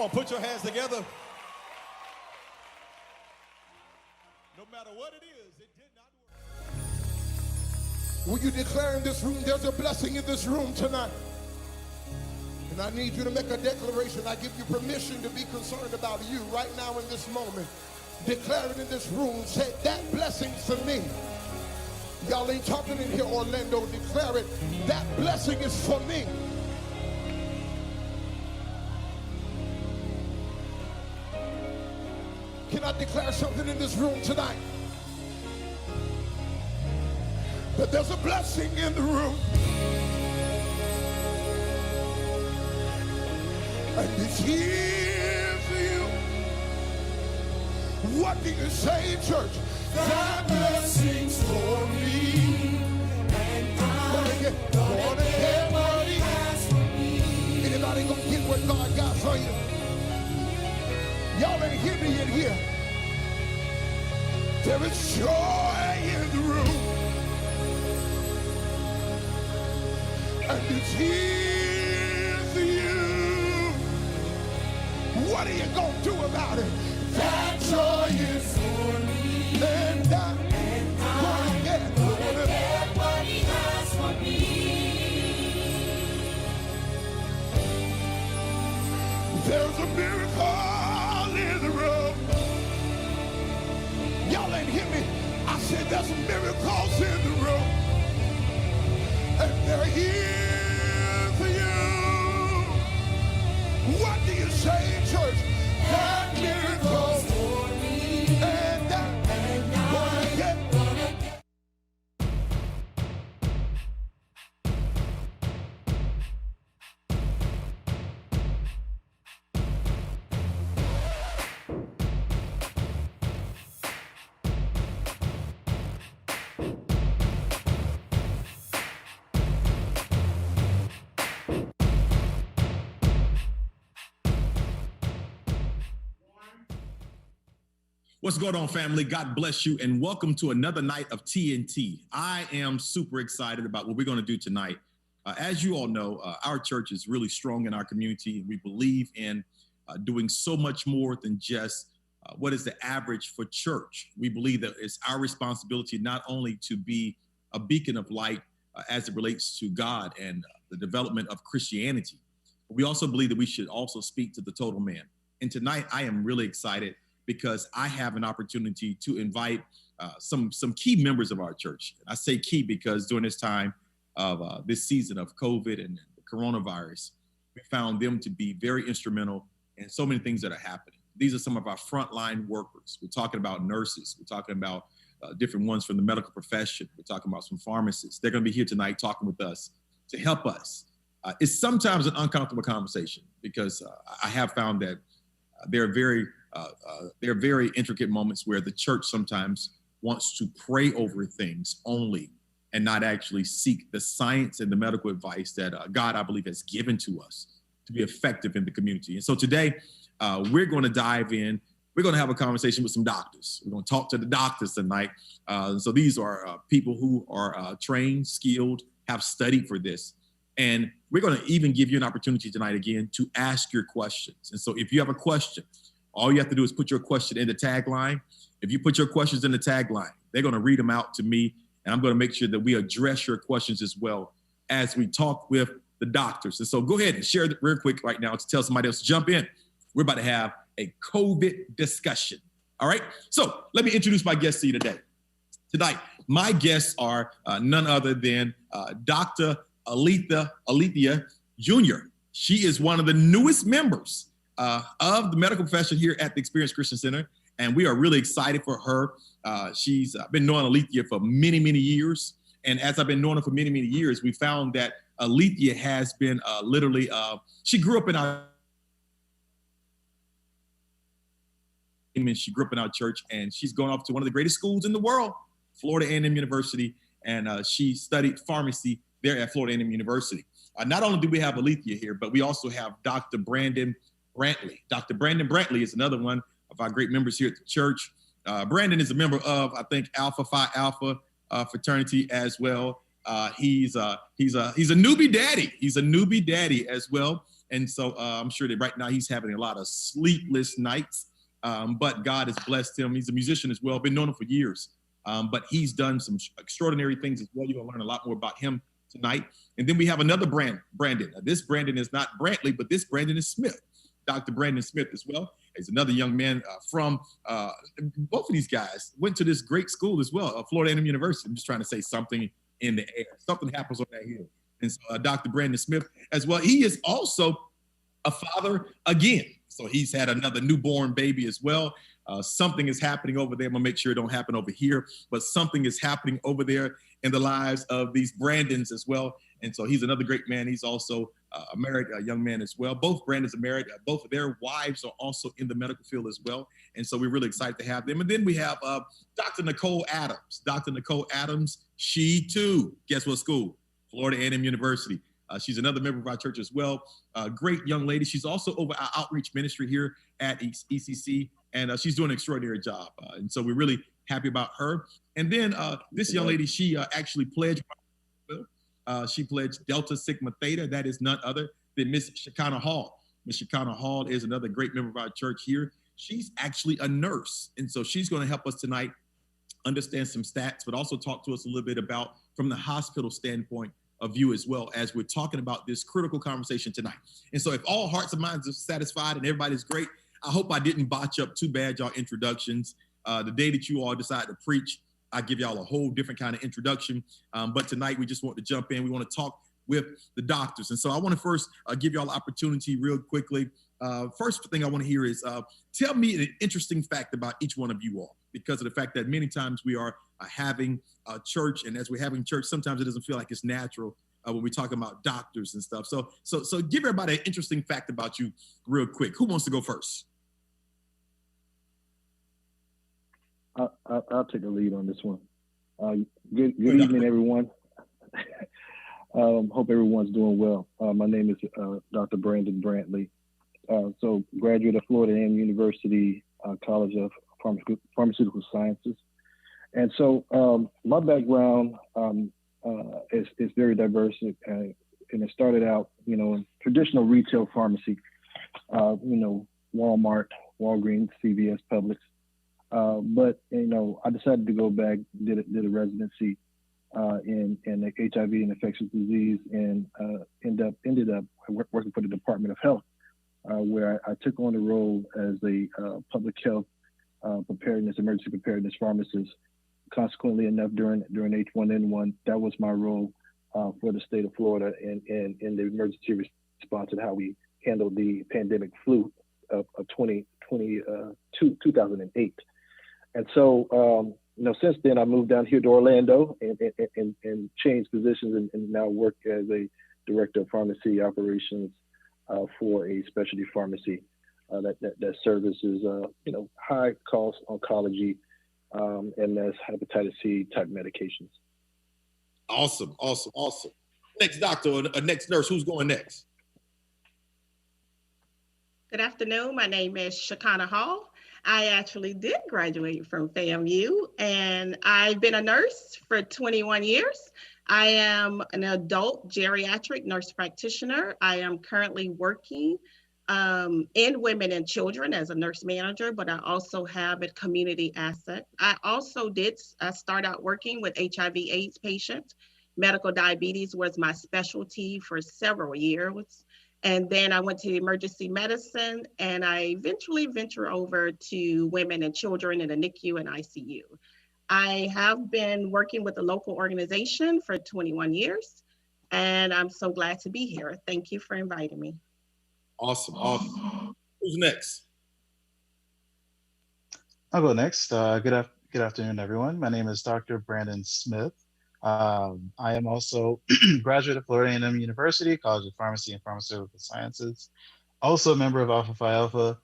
Come on, put your hands together. No matter what it is, it did not work. Will you declare in this room, there's a blessing in this room tonight? And I need you to make a declaration. I give you permission to be concerned about you right now in this moment. Declare it in this room. Say, that blessing's for me. Y'all ain't talking in here, Orlando. Declare it. That blessing is for me. Can I declare something in this room tonight? That there's a blessing in the room. And it's here for you. What do you say, church? That blessing's for me. And I'm gonna get what he has for me. Anybody gonna get what God got for you? Y'all ain't hear me in here. There is joy in the room. And it's here for you. What are you gonna do about it? That joy is for me. And I'm gonna get what he has for me. There's a miracle in the room. Y'all ain't hear me. I said there's miracles in the room. And they're here for you. What do you say, church? That miracle's for me. And I'm gonna get. What's going on, family? God bless you, and welcome to another night of TNT. I am super excited about what we're going to do tonight. As you all know, our church is really strong in our community. We believe in doing so much more than just what is the average for church. We believe that it's our responsibility not only to be a beacon of light as it relates to God and the development of Christianity, but we also believe that we should also speak to the total man. And tonight, I am really excited because I have an opportunity to invite some key members of our church. I say key because during this time of this season of COVID and the coronavirus, we found them to be very instrumental in so many things that are happening. These are some of our frontline workers. We're talking about nurses. We're talking about different ones from the medical profession. We're talking about some pharmacists. They're going to be here tonight talking with us to help us. It's sometimes an uncomfortable conversation because I have found that there are very intricate moments where the church sometimes wants to pray over things only and not actually seek the science and the medical advice that God, I believe, has given to us to be effective in the community. And so today, we're going to dive in. We're going to have a conversation with some doctors. We're going to talk to the doctors tonight. So these are people who are trained, skilled, have studied for this. And we're going to even give you an opportunity tonight again to ask your questions. And so if you have a question, all you have to do is put your question in the tagline. If you put your questions in the tagline, they're going to read them out to me, and I'm going to make sure that we address your questions as well as we talk with the doctors. And so go ahead and share it real quick right now to tell somebody else to jump in. We're about to have a COVID discussion. All right? So let me introduce my guests to you today. Tonight, my guests are none other than Dr. Alethea Jr. She is one of the newest members of the medical profession here at the Experience Christian Center, and we are really excited for her. She's been knowing Alethea for many, many years, and as I've been knowing her for many, many years, we found that Alethea has been literally, she grew up in our church, and she's going off to one of the greatest schools in the world, Florida A&M University, and she studied pharmacy there at Florida A&M University. Not only do we have Alethea here, but we also have Dr. Brandon Brantley. Dr. Brandon Brantley is another one of our great members here at the church. Brandon is a member of, I think, Alpha Phi Alpha fraternity as well. He's a newbie daddy. He's a newbie daddy as well. And so I'm sure that right now he's having a lot of sleepless nights, but God has blessed him. He's a musician as well, been known him for years, but he's done some extraordinary things as well. You're gonna learn a lot more about him tonight. And then we have another Brandon. This Brandon is not Brantley, but this Brandon is Smith, Dr. Brandon Smith as well. He's another young man from both of these guys went to this great school as well, Florida A&M University. I'm just trying to say something in the air. Something happens on that hill. And so Dr. Brandon Smith as well. He is also a father again. So he's had another newborn baby as well. Something is happening over there. I'm gonna make sure it don't happen over here, but something is happening over there in the lives of these Brandons as well. And so he's another great man. He's also a married young man as well. Both Brandons are married. Both of their wives are also in the medical field as well. And so we're really excited to have them. And then we have Dr. Nicole Adams. Dr. Nicole Adams, she too, guess what school? Florida A&M University. She's another member of our church as well. Great young lady. She's also over our outreach ministry here at ECC, and she's doing an extraordinary job. And so we're really happy about her. And then this young lady, she actually pledged. She pledged Delta Sigma Theta. That is none other than Miss Shekinah Hall. Miss Shekinah Hall is another great member of our church here. She's actually a nurse, and so she's going to help us tonight understand some stats, but also talk to us a little bit about from the hospital standpoint of view as well, as we're talking about this critical conversation tonight. And so if all hearts and minds are satisfied and everybody's great, I hope I didn't botch up too bad y'all introductions. The day that you all decide to preach, I give y'all a whole different kind of introduction. But tonight we just want to jump in. We want to talk with the doctors. And so I want to first give y'all an opportunity real quickly. First thing I want to hear is tell me an interesting fact about each one of you all, because of the fact that many times we are having a church, and as we're having church, sometimes it doesn't feel like it's natural when we're talking about doctors and stuff. So give everybody an interesting fact about you real quick. Who wants to go first? I'll take the lead on this one. Good evening, everyone. Hope everyone's doing well. My name is Dr. Brandon Brantley. So graduate of Florida A&M University College of Pharmaceutical Sciences. And so my background is very diverse, and it started out, in traditional retail pharmacy, Walmart, Walgreens, CVS, Publix. But I decided to go back, did a residency in HIV and infectious disease, and ended up working for the Department of Health, where I took on the role as a public health emergency preparedness pharmacist. Consequently enough, during H1N1, that was my role for the state of Florida in the emergency response and how we handled the pandemic flu of 2008. And so, since then, I moved down here to Orlando and changed positions and now work as a director of pharmacy operations for a specialty pharmacy that services, high cost oncology and that's hepatitis C type medications. Awesome. Next doctor or next nurse, who's going next? Good afternoon. My name is Shekinah Hall. I actually did graduate from FAMU, and I've been a nurse for 21 years. I am an adult geriatric nurse practitioner. I am currently working in women and children as a nurse manager, but I also have a community asset. I also did start out working with HIV/AIDS patients. Medical diabetes was my specialty for several years. And then I went to emergency medicine, and I eventually ventured over to women and children in the NICU and ICU. I have been working with a local organization for 21 years, and I'm so glad to be here. Thank you for inviting me. Awesome. Who's next? I'll go next. Good afternoon, everyone. My name is Dr. Brandon Smith. I am also graduate of Florida A&M University, College of Pharmacy and Pharmaceutical Sciences. Also a member of Alpha Phi Alpha.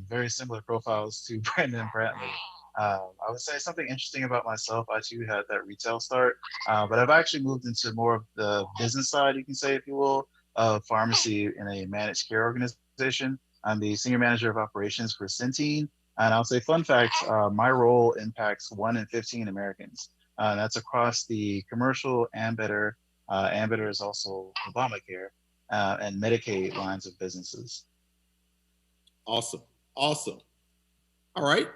Very similar profiles to Brandon Brantley. I would say something interesting about myself. I too had that retail start, but I've actually moved into more of the business side, you can say, if you will, of pharmacy in a managed care organization. I'm the senior manager of operations for Centene. And I'll say, fun fact, my role impacts 1 in 15 Americans. That's across the commercial and better. And better is also Obamacare. and Medicaid lines of businesses. Awesome. Awesome. All right.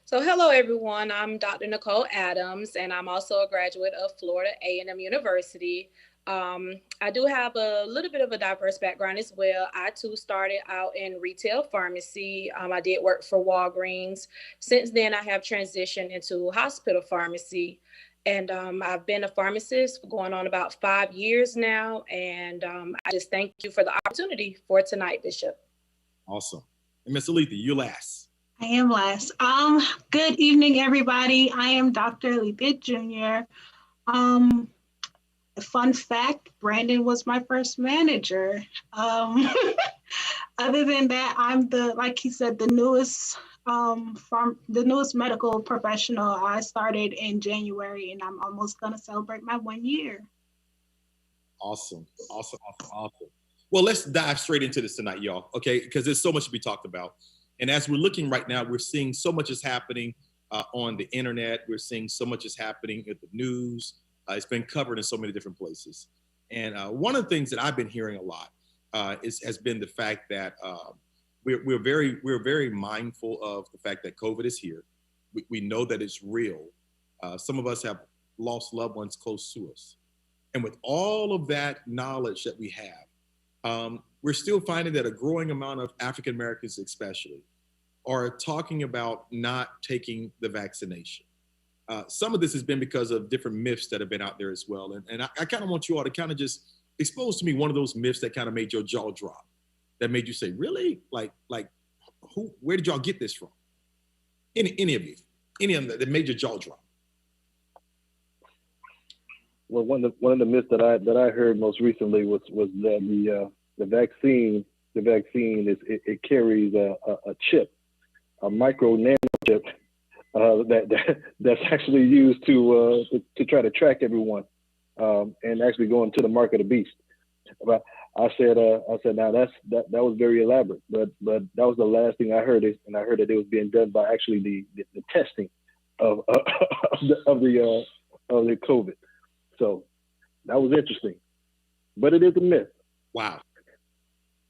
So hello, everyone. I'm Dr. Nicole Adams, and I'm also a graduate of Florida A&M University. I do have a little bit of a diverse background as well. I too started out in retail pharmacy. I did work for Walgreens. Since then, I have transitioned into hospital pharmacy. And I've been a pharmacist going on about 5 years now. And I just thank you for the opportunity for tonight, Bishop. Awesome. And Ms. Aletha, you last. I am last. Good evening, everybody. I am Dr. Aletha Jr. Fun fact, Brandon was my first manager. Other than that, I'm like he said, the newest medical professional. I started in January and I'm almost gonna celebrate my 1 year. Awesome. Awesome. Awesome. Awesome. Well, let's dive straight into this tonight, y'all. Okay, because there's so much to be talked about. And as we're looking right now, we're seeing so much is happening on the internet. We're seeing so much is happening at the news. It's been covered in so many different places. And one of the things that I've been hearing a lot has been the fact that we're very mindful of the fact that COVID is here. We know that it's real. Some of us have lost loved ones close to us. And with all of that knowledge that we have, we're still finding that a growing amount of African Americans especially are talking about not taking the vaccination. Some of this has been because of different myths that have been out there as well. And I kind of want you all to kind of just expose to me one of those myths that kind of made your jaw drop, that made you say, really? Like where did y'all get this from? Any of them that made your jaw drop? Well, one of the myths that I heard most recently was that the vaccine it carries a chip, a micro nano chip that's actually used to try to track everyone and actually go into the mark of the beast. But I said now that was very elaborate, but that was the last thing I heard. And I heard that it was being done by actually the testing of the COVID. So that was interesting, but it is a myth. Wow.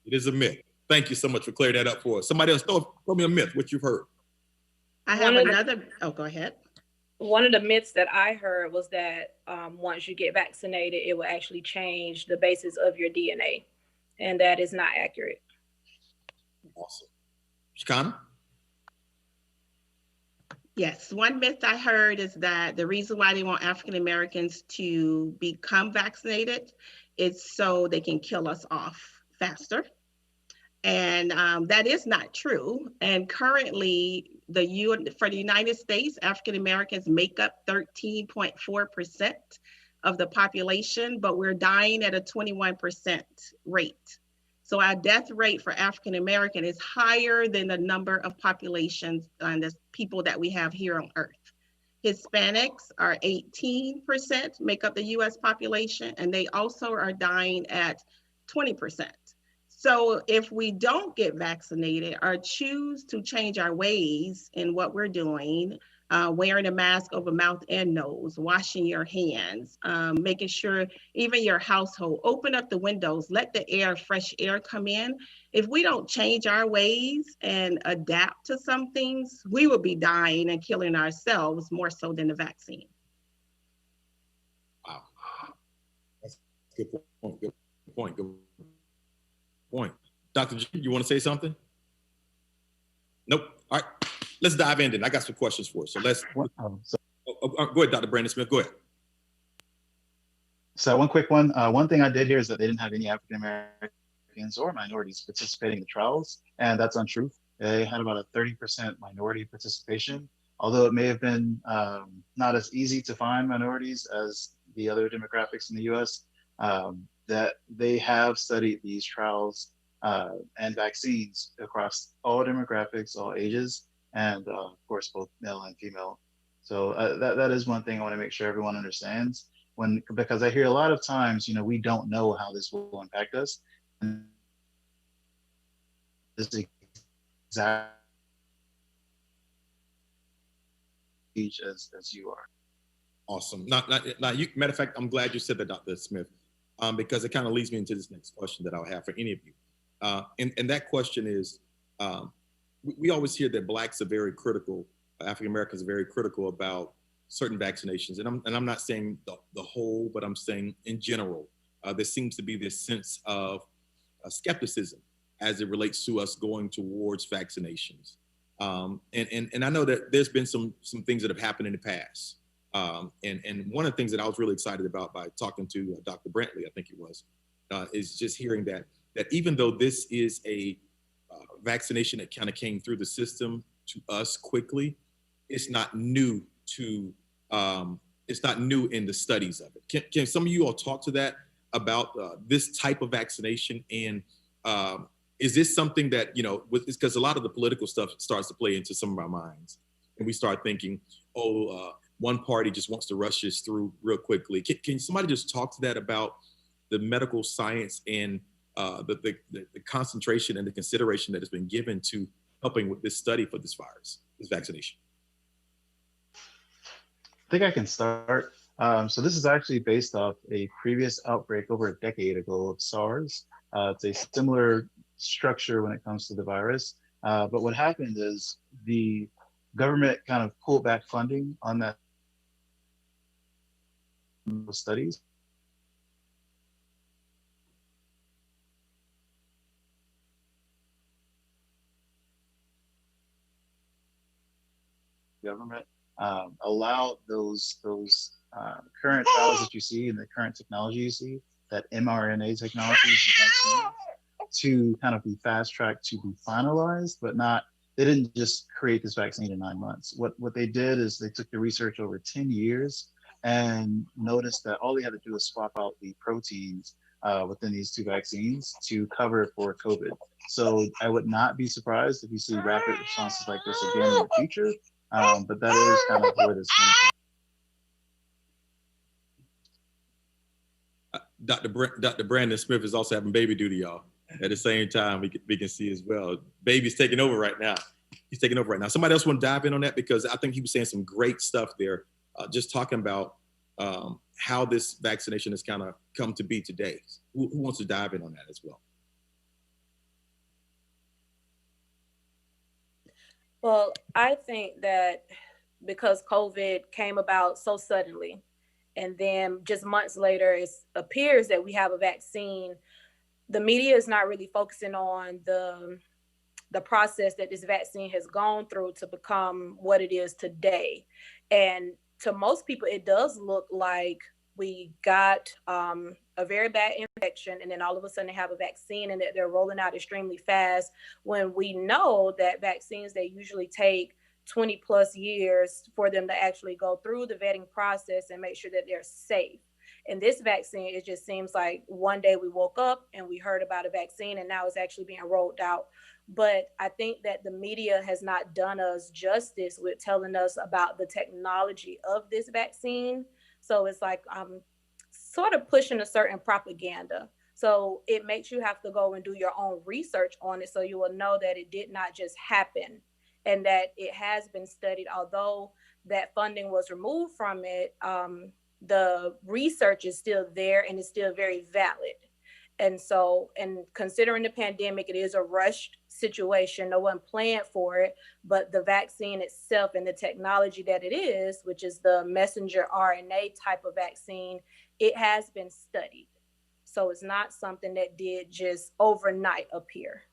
It is a myth. Thank you so much for clearing that up for us. Somebody else, throw me a myth, what you've heard. I have another. Oh, go ahead. One of the myths that I heard was that once you get vaccinated, it will actually change the basis of your DNA. And that is not accurate. Awesome. Shikana? Yes, one myth I heard is that the reason why they want African Americans to become vaccinated is so they can kill us off faster. And that is not true. And currently, for the United States, African Americans make up 13.4% of the population, but we're dying at a 21% rate. So our death rate for African American is higher than the number of populations and the people that we have here on Earth. Hispanics are 18%, make up the US population, and they also are dying at 20%. So if we don't get vaccinated or choose to change our ways in what we're doing, wearing a mask over mouth and nose, washing your hands, making sure even your household, open up the windows, let the fresh air come in. If we don't change our ways and adapt to some things, we will be dying and killing ourselves more so than the vaccine. Wow. That's a good point. Good point. Good point. Dr. G, you want to say something? Nope. All right. Let's dive in then. I got some questions for you. So let's go ahead, Dr. Brandon Smith. Go ahead. So one quick one. One thing I did hear is that they didn't have any African Americans or minorities participating in the trials, and that's untrue. They had about a 30% minority participation, although it may have been not as easy to find minorities as the other demographics in the US, that they have studied these trials and vaccines across all demographics, all ages, and of course, both male and female. So that is one thing I want to make sure everyone understands, because I hear a lot of times, we don't know how this will impact us. And this is exactly as you are. Awesome. Now, matter of fact, I'm glad you said that, Dr. Smith. because it kind of leads me into this next question that I'll have for any of you. And that question is, we always hear that Blacks are very critical, African Americans are very critical about certain vaccinations. And I'm not saying the whole, but I'm saying in general, there seems to be this sense of skepticism as it relates to us going towards vaccinations. And I know that there's been some things that have happened in the past. And one of the things that I was really excited about by talking to Dr. Brantley, I think it was, is just hearing that even though this is a vaccination that kind of came through the system to us quickly, it's not new to, it's not new in the studies of it. Can some of you all talk to that about this type of vaccination? And is this something that, because a lot of the political stuff starts to play into some of our minds, and we start thinking, one party just wants to rush this through real quickly. Can somebody just talk to that about the medical science and the concentration and the consideration that has been given to helping with this study for this virus, this vaccination? I think I can start. So this is actually based off a previous outbreak over a decade ago of SARS. It's a similar structure when it comes to the virus. But what happened is the government kind of pulled back funding on that studies. Government allowed those current trials that you see and the current technology you see, that mRNA technology to kind of be fast-tracked to be finalized, but they didn't just create this vaccine in 9 months. What they did is they took the research over 10 years and noticed that all they had to do was swap out the proteins within these two vaccines to cover for COVID. So I would not be surprised if you see rapid responses like this again in the future, but that is kind of where this came from. Dr. Brandon Smith is also having baby duty, y'all. At the same time, we can see as well. Baby's taking over right now. He's taking over right now. Somebody else want to dive in on that? Because I think he was saying some great stuff there, just talking about how this vaccination has kind of come to be today. Who wants to dive in on that as well? Well, I think that because COVID came about so suddenly, and then just months later, it appears that we have a vaccine, the media is not really focusing on the process that this vaccine has gone through to become what it is today. And to most people, it does look like we got a very bad infection, and then all of a sudden they have a vaccine and that they're rolling out extremely fast, when we know that vaccines, they usually take 20 plus years for them to actually go through the vetting process and make sure that they're safe. And this vaccine, it just seems like one day we woke up and we heard about a vaccine and now it's actually being rolled out. But I think that the media has not done us justice with telling us about the technology of this vaccine. So it's like sort of pushing a certain propaganda. So it makes you have to go and do your own research on it, so you will know that it did not just happen and that it has been studied. Although that funding was removed from it, the research is still there and it's still very valid. And so, and considering the pandemic, it is a rushed situation. No one planned for it, but the vaccine itself and the technology that it is, which is the messenger RNA type of vaccine, it has been studied. So it's not something that did just overnight appear.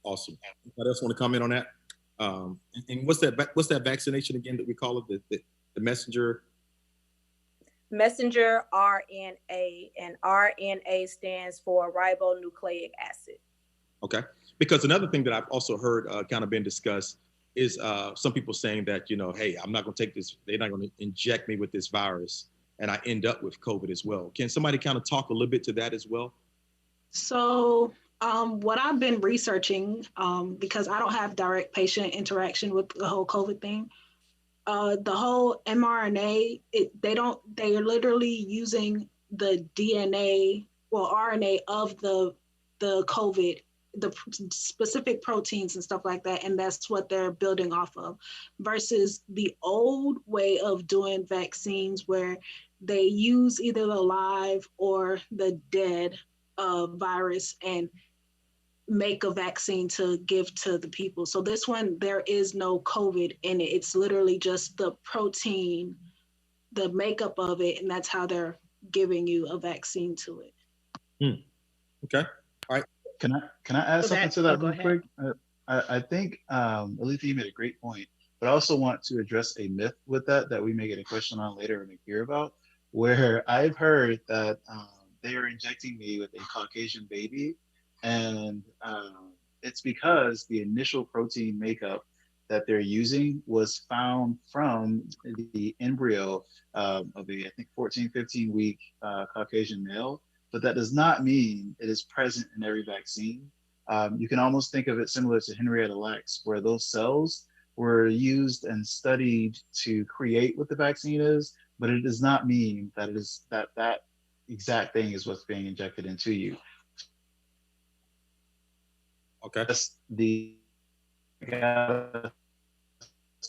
Awesome. Anybody else want to comment on that? And what's that vaccination again that we call it? The messenger? Messenger RNA, and RNA stands for ribonucleic acid. Okay. Because another thing that I've also heard kind of been discussed is some people saying that, hey, I'm not going to take this, they're not going to inject me with this virus and I end up with COVID as well. Can somebody kind of talk a little bit to that as well? So what I've been researching, because I don't have direct patient interaction with the whole COVID thing, the whole mRNA, they are literally using the DNA, well, RNA of the COVID, the specific proteins and stuff like that. And that's what they're building off of, versus the old way of doing vaccines where they use either the live or the dead virus and make a vaccine to give to the people. So this one, there is no COVID in it. It's literally just the protein, the makeup of it, and that's how they're giving you a vaccine to it. Okay. All right. Can I add something to that go real ahead. quick? I think Alethea, you made a great point, but I also want to address a myth with that we may get a question on later and hear about, where I've heard that they are injecting me with a Caucasian baby, and it's because the initial protein makeup that they're using was found from the embryo of a, I think, 14, 15 week Caucasian male, but that does not mean it is present in every vaccine. You can almost think of it similar to Henrietta Lacks, where those cells were used and studied to create what the vaccine is, but it does not mean that it is that exact thing is what's being injected into you. Okay. That's the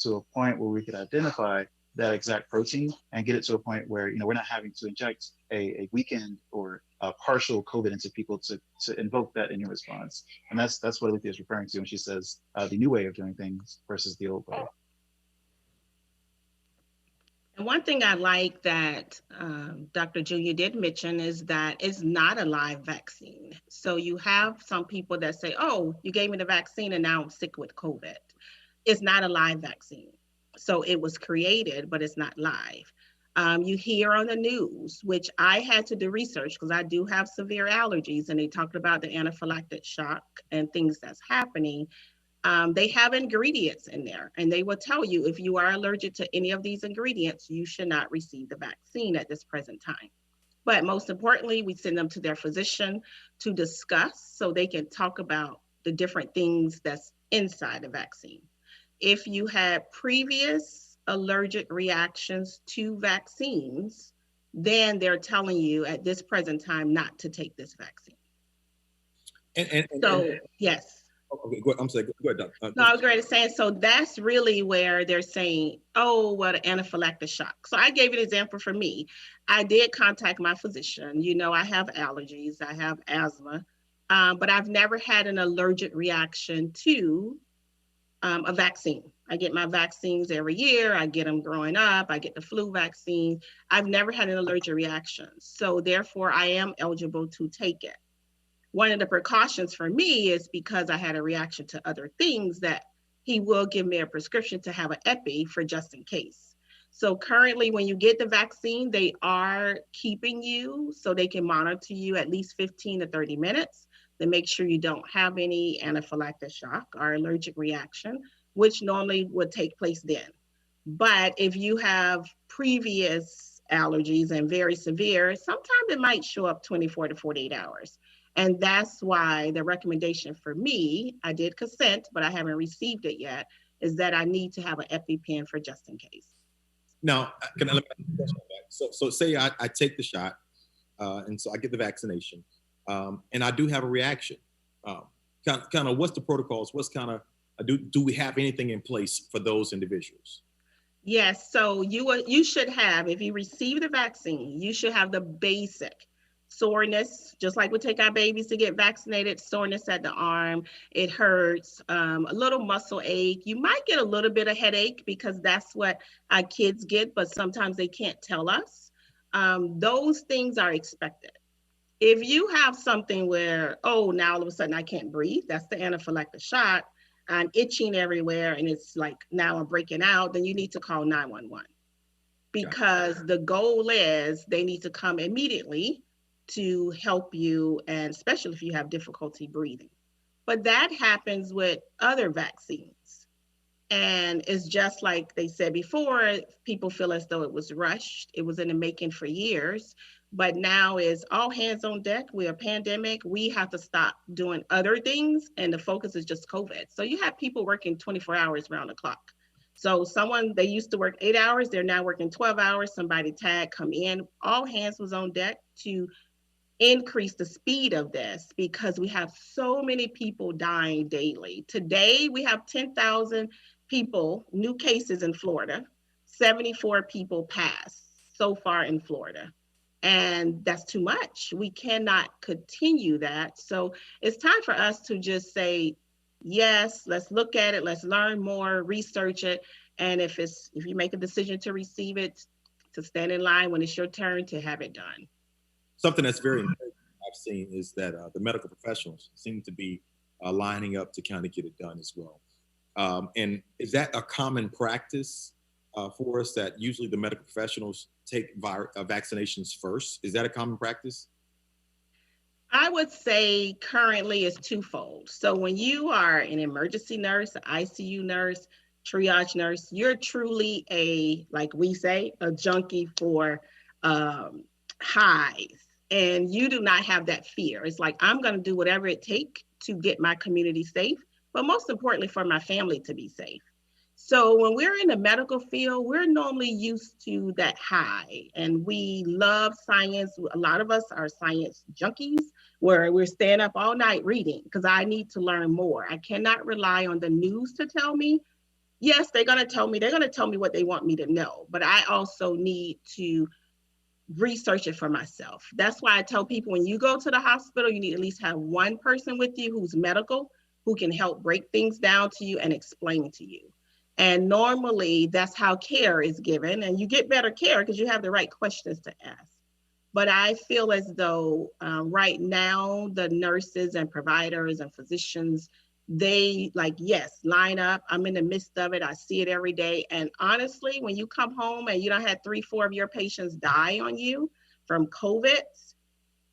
to a point where we could identify that exact protein and get it to a point where, you know, we're not having to inject a weakened or a partial COVID into people to invoke that immune response. And that's what Alethea is referring to when she says the new way of doing things versus the old way. And one thing I like that Dr. Julia did mention is that it's not a live vaccine. So you have some people that say, oh, you gave me the vaccine and now I'm sick with COVID. It's not a live vaccine. So it was created, but it's not live. You hear on the news, which I had to do research because I do have severe allergies, and they talked about the anaphylactic shock and things that's happening. They have ingredients in there, and they will tell you if you are allergic to any of these ingredients, you should not receive the vaccine at this present time. But most importantly, we send them to their physician to discuss so they can talk about the different things that's inside the vaccine. If you had previous allergic reactions to vaccines, then they're telling you at this present time not to take this vaccine. Yes. Okay, go ahead. I'm sorry. Go ahead, Doctor. No, I was going to say, so that's really where they're saying, oh, what an anaphylactic shock. So I gave an example for me. I did contact my physician. You know, I have allergies, I have asthma, but I've never had an allergic reaction to a vaccine. I get my vaccines every year. I get them growing up. I get the flu vaccine. I've never had an allergic reaction. So therefore, I am eligible to take it. One of the precautions for me is because I had a reaction to other things that he will give me a prescription to have an epi for just in case. So currently when you get the vaccine, they are keeping you so they can monitor you at least 15 to 30 minutes to make sure you don't have any anaphylactic shock or allergic reaction, which normally would take place then. But if you have previous allergies and very severe, sometimes it might show up 24 to 48 hours. And that's why the recommendation for me, I did consent, but I haven't received it yet, is that I need to have an EpiPen for just in case. Now, can I let me ask you back? So say I take the shot, and so I get the vaccination, and I do have a reaction. Kind of what's the protocols? What's kind of, do we have anything in place for those individuals? Yes, so you should have, if you receive the vaccine, you should have the basic soreness, just like we take our babies to get vaccinated, soreness at the arm, it hurts, a little muscle ache. You might get a little bit of headache because that's what our kids get, but sometimes they can't tell us. Those things are expected. If you have something where, oh, now all of a sudden I can't breathe, that's the anaphylactic shock, I'm itching everywhere and it's like now I'm breaking out, then you need to call 911 because the goal is they need to come immediately to help you, and especially if you have difficulty breathing. But that happens with other vaccines. And it's just like they said before, people feel as though it was rushed. It was in the making for years, but now is all hands on deck. We're a pandemic. We have to stop doing other things, and the focus is just COVID. So you have people working 24 hours around the clock. So they used to work 8 hours, they're now working 12 hours. Somebody come in, all hands was on deck to increase the speed of this because we have so many people dying daily. Today, we have 10,000 people, new cases in Florida, 74 people passed. so far in Florida. And that's too much. We cannot continue that. So it's time for us to just say, yes, let's look at it, let's learn more, research it. And if you make a decision to receive it, to stand in line when it's your turn to have it done. Something that's very important I've seen is that the medical professionals seem to be lining up to kind of get it done as well. And is that a common practice for us, that usually the medical professionals take vaccinations first? Is that a common practice? I would say currently it's twofold. So when you are an emergency nurse, an ICU nurse, triage nurse, you're truly like we say, a junkie for highs. And you do not have that fear. It's like, I'm going to do whatever it takes to get my community safe, but most importantly for my family to be safe. So when we're in the medical field, we're normally used to that high, and we love science. A lot of us are science junkies, where we're staying up all night reading because I need to learn more. I cannot rely on the news to tell me. Yes, they're going to tell me what they want me to know, but I also need to research it for myself. That's why I tell people, when you go to the hospital, you need to at least have one person with you who's medical, who can help break things down to you and explain to you. And normally that's how care is given, and you get better care because you have the right questions to ask. But I feel as though right now the nurses and providers and physicians, they yes, line up. I'm in the midst of it. I see it every day. And honestly, when you come home and you don't have 3-4 of your patients die on you from COVID,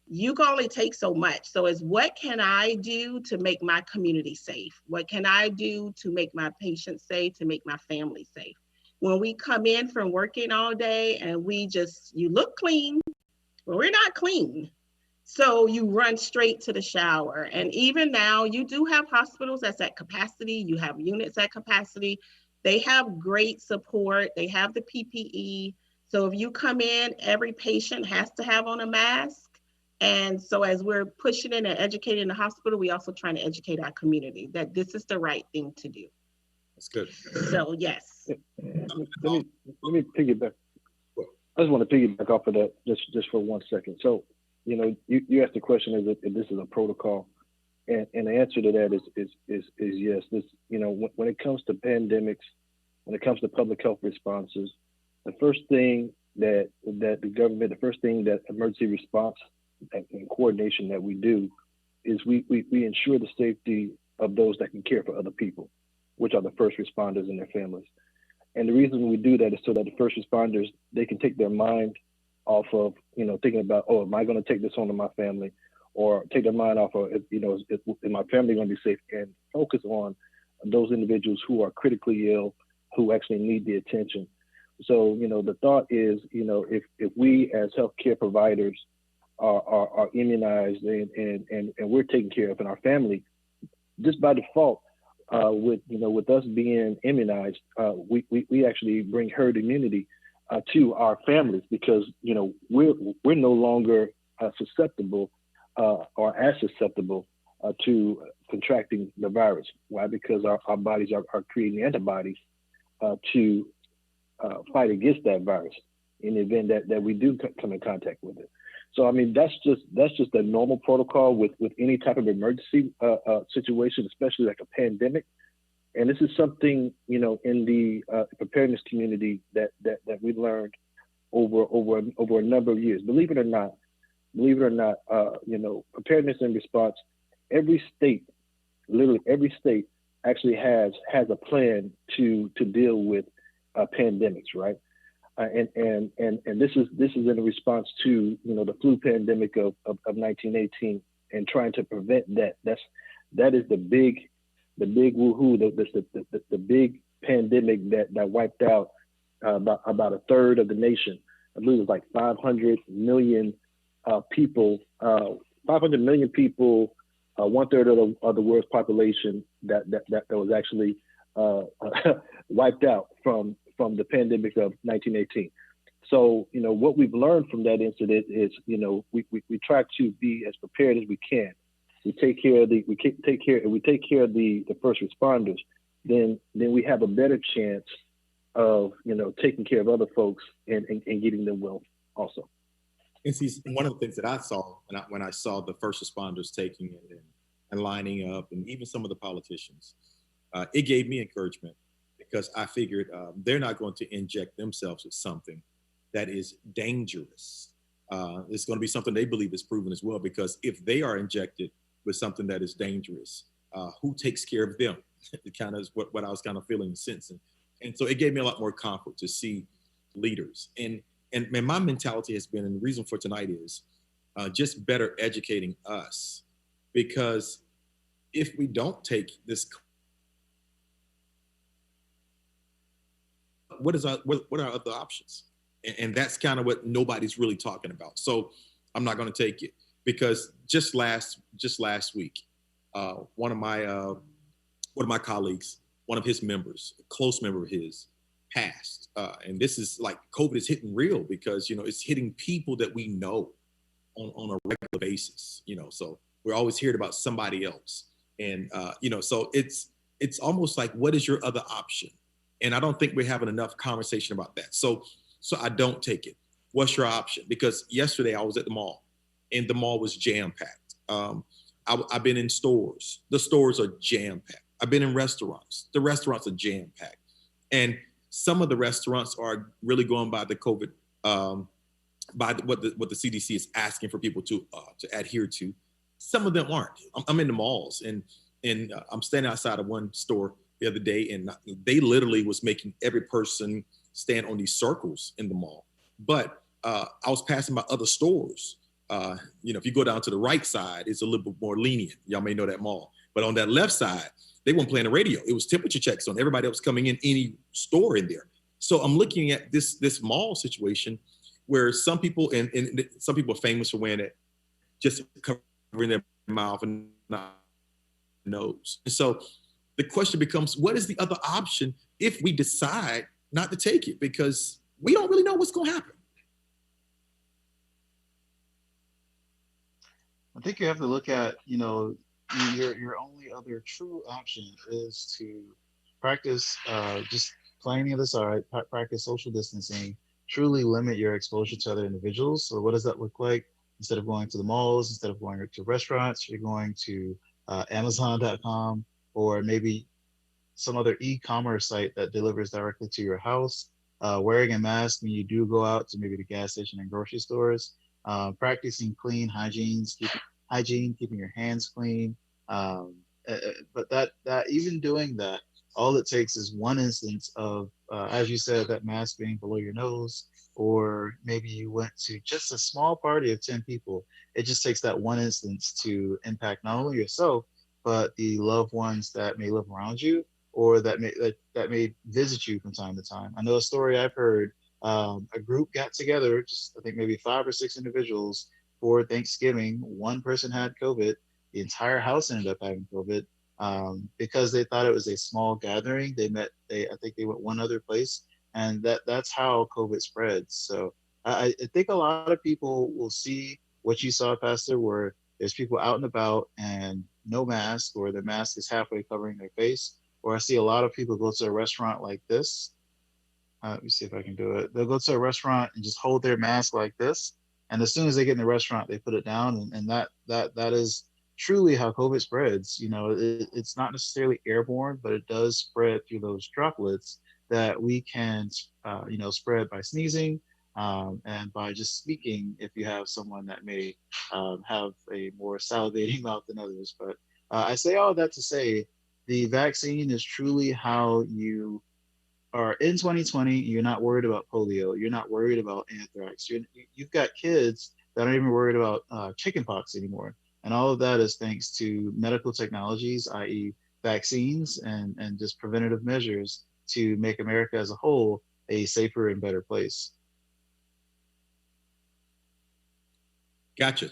you can only take so much. So it's, what can I do to make my community safe? What can I do to make my patients safe, to make my family safe? When we come in from working all day and you look clean, but we're not clean. So you run straight to the shower. And even now, you do have hospitals that's at capacity. You have units at capacity. They have great support. They have the PPE. So if you come in, every patient has to have on a mask. And so as we're pushing in and educating the hospital, we also trying to educate our community that this is the right thing to do. That's good. So yes. Let me piggyback. I just want to piggyback off of that just for 1 second. So, you asked the question, if this is a protocol, and the answer to that is yes. This, when it comes to pandemics, when it comes to public health responses, the first thing that the government, the first thing that emergency response and coordination that we do is we ensure the safety of those that can care for other people, which are the first responders and their families. And the reason we do that is so that the first responders, they can take their mind off of, thinking about, oh, am I going to take this on to my family? Or take their mind off of, is my family going to be safe? And focus on those individuals who are critically ill, who actually need the attention. So, the thought is, if we as healthcare providers are immunized and we're taken care of in our family, just by default, with us being immunized, we actually bring herd immunity to our families, because we're no longer susceptible or as susceptible to contracting the virus. Why? Because our bodies are creating antibodies to fight against that virus in the event that we do come in contact with it. So, I mean, that's just a normal protocol with any type of emergency situation, especially like a pandemic. And this is something, in the preparedness community that we learned over a number of years. Believe it or not, preparedness and response, every state, literally every state actually has a plan to deal with pandemics, right? And this is in a response to the flu pandemic of 1918 and trying to prevent that. That is the big woohoo, the big pandemic that wiped out about a third of the nation. I believe it was like 500 million people. 500 million people, 1/3 of the world's population that was actually wiped out from the pandemic of 1918. So, what we've learned from that incident is, we try to be as prepared as we can. We take care of the first responders, then we have a better chance of, taking care of other folks and getting them well also. And see, one of the things that I saw when I saw the first responders taking it and lining up, and even some of the politicians, it gave me encouragement, because I figured they're not going to inject themselves with something that is dangerous. It's going to be something they believe is proven as well, because if they are injected with something that is dangerous, who takes care of them? It kind of is what I was kind of feeling and sensing. And so it gave me a lot more comfort to see leaders. And my mentality has been, and the reason for tonight is just better educating us, because if we don't take this, what are other options? And that's kind of what nobody's really talking about. So I'm not going to take it, because just last week, one of my colleagues, one of his members, a close member of his, passed. And this is like, COVID is hitting real, because, it's hitting people that we know on a regular basis, so we're always hearing about somebody else. And, so it's almost like, what is your other option? And I don't think we're having enough conversation about that. So I don't take it. What's your option? Because yesterday I was at the mall, and the mall was jam-packed. I've been in stores. The stores are jam-packed. I've been in restaurants. The restaurants are jam-packed. And some of the restaurants are really going by the COVID, by what the CDC is asking for people to adhere to. Some of them aren't. I'm in the malls, and I'm standing outside of one store the other day, and they literally was making every person stand on these circles in the mall. But I was passing by other stores. If you go down to the right side, it's a little bit more lenient. Y'all may know that mall. But on that left side, they weren't playing the radio. It was temperature checks on everybody that was coming in any store in there. So I'm looking at this mall situation where some people, and some people are famous for wearing it, just covering their mouth and nose. And so the question becomes, what is the other option if we decide not to take it? Because we don't really know what's going to happen. I think you have to look at, your only other true option is to practice just planning this aside, practice social distancing, truly limit your exposure to other individuals. So what does that look like? Instead of going to the malls, instead of going to restaurants, you're going to Amazon.com, or maybe some other e-commerce site that delivers directly to your house. Wearing a mask when you do go out to maybe the gas station and grocery stores. Practicing clean hygiene, keeping your hands clean. But that even doing that, all it takes is one instance of, as you said, that mask being below your nose, or maybe you went to just a small party of 10 people. It just takes that one instance to impact not only yourself, but the loved ones that may live around you, or that may visit you from time to time. I know a story I've heard. A group got together, just I think maybe 5 or 6 individuals, for Thanksgiving. One person had COVID. The entire house ended up having COVID because they thought it was a small gathering. I think they went one other place, and that's how COVID spreads. So I think a lot of people will see what you saw, Pastor, where there's people out and about and no mask, or their mask is halfway covering their face. Or I see a lot of people go to a restaurant like this. Let me see if I can do it. They'll go to a restaurant and just hold their mask like this. And as soon as they get in the restaurant, they put it down. And that is truly how COVID spreads. It's not necessarily airborne, but it does spread through those droplets that we can, spread by sneezing and by just speaking, if you have someone that may have a more salivating mouth than others. But I say all that to say, the vaccine is truly how you are in 2020. You're not worried about polio. You're not worried about anthrax. You've got kids that aren't even worried about chickenpox anymore. And all of that is thanks to medical technologies, i.e. vaccines and just preventative measures to make America as a whole a safer and better place. Gotcha.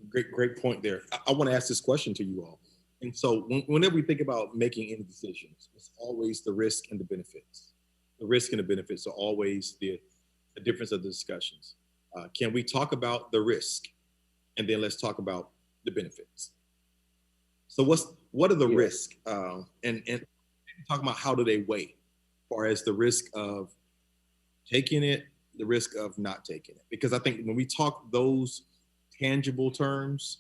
Great point there. I want to ask this question to you all. And so whenever we think about making any decisions, it's always the risk and the benefits. The risk and the benefits are always the difference of the discussions. Can we talk about the risk, and then let's talk about the benefits? So what are the risks? And talk about how do they weigh far as the risk of taking it, the risk of not taking it. Because I think when we talk those tangible terms,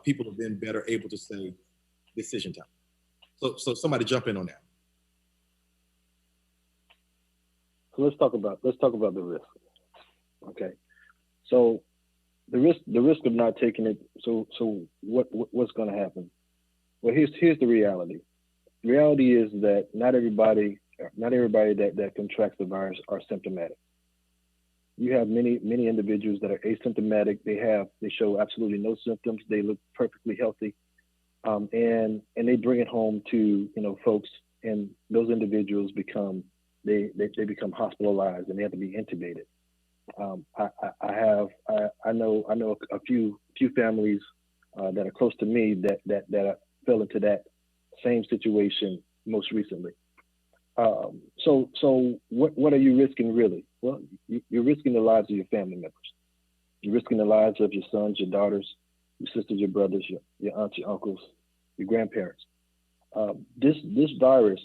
people have been better able to say decision time. So somebody jump in on that. So let's talk about the risk. Okay. So the risk of not taking it. So what's going to happen? Well, here's the reality. The reality is that not everybody that contracts the virus are symptomatic. You have many individuals that are asymptomatic. They show absolutely no symptoms. They look perfectly healthy, and they bring it home to folks, and those individuals become hospitalized and they have to be intubated. I know a few families that are close to me that fell into that same situation most recently. So what are you risking really? Well, you're risking the lives of your family members. You're risking the lives of your sons, your daughters, your sisters, your brothers, your aunts, your uncles, your grandparents. This virus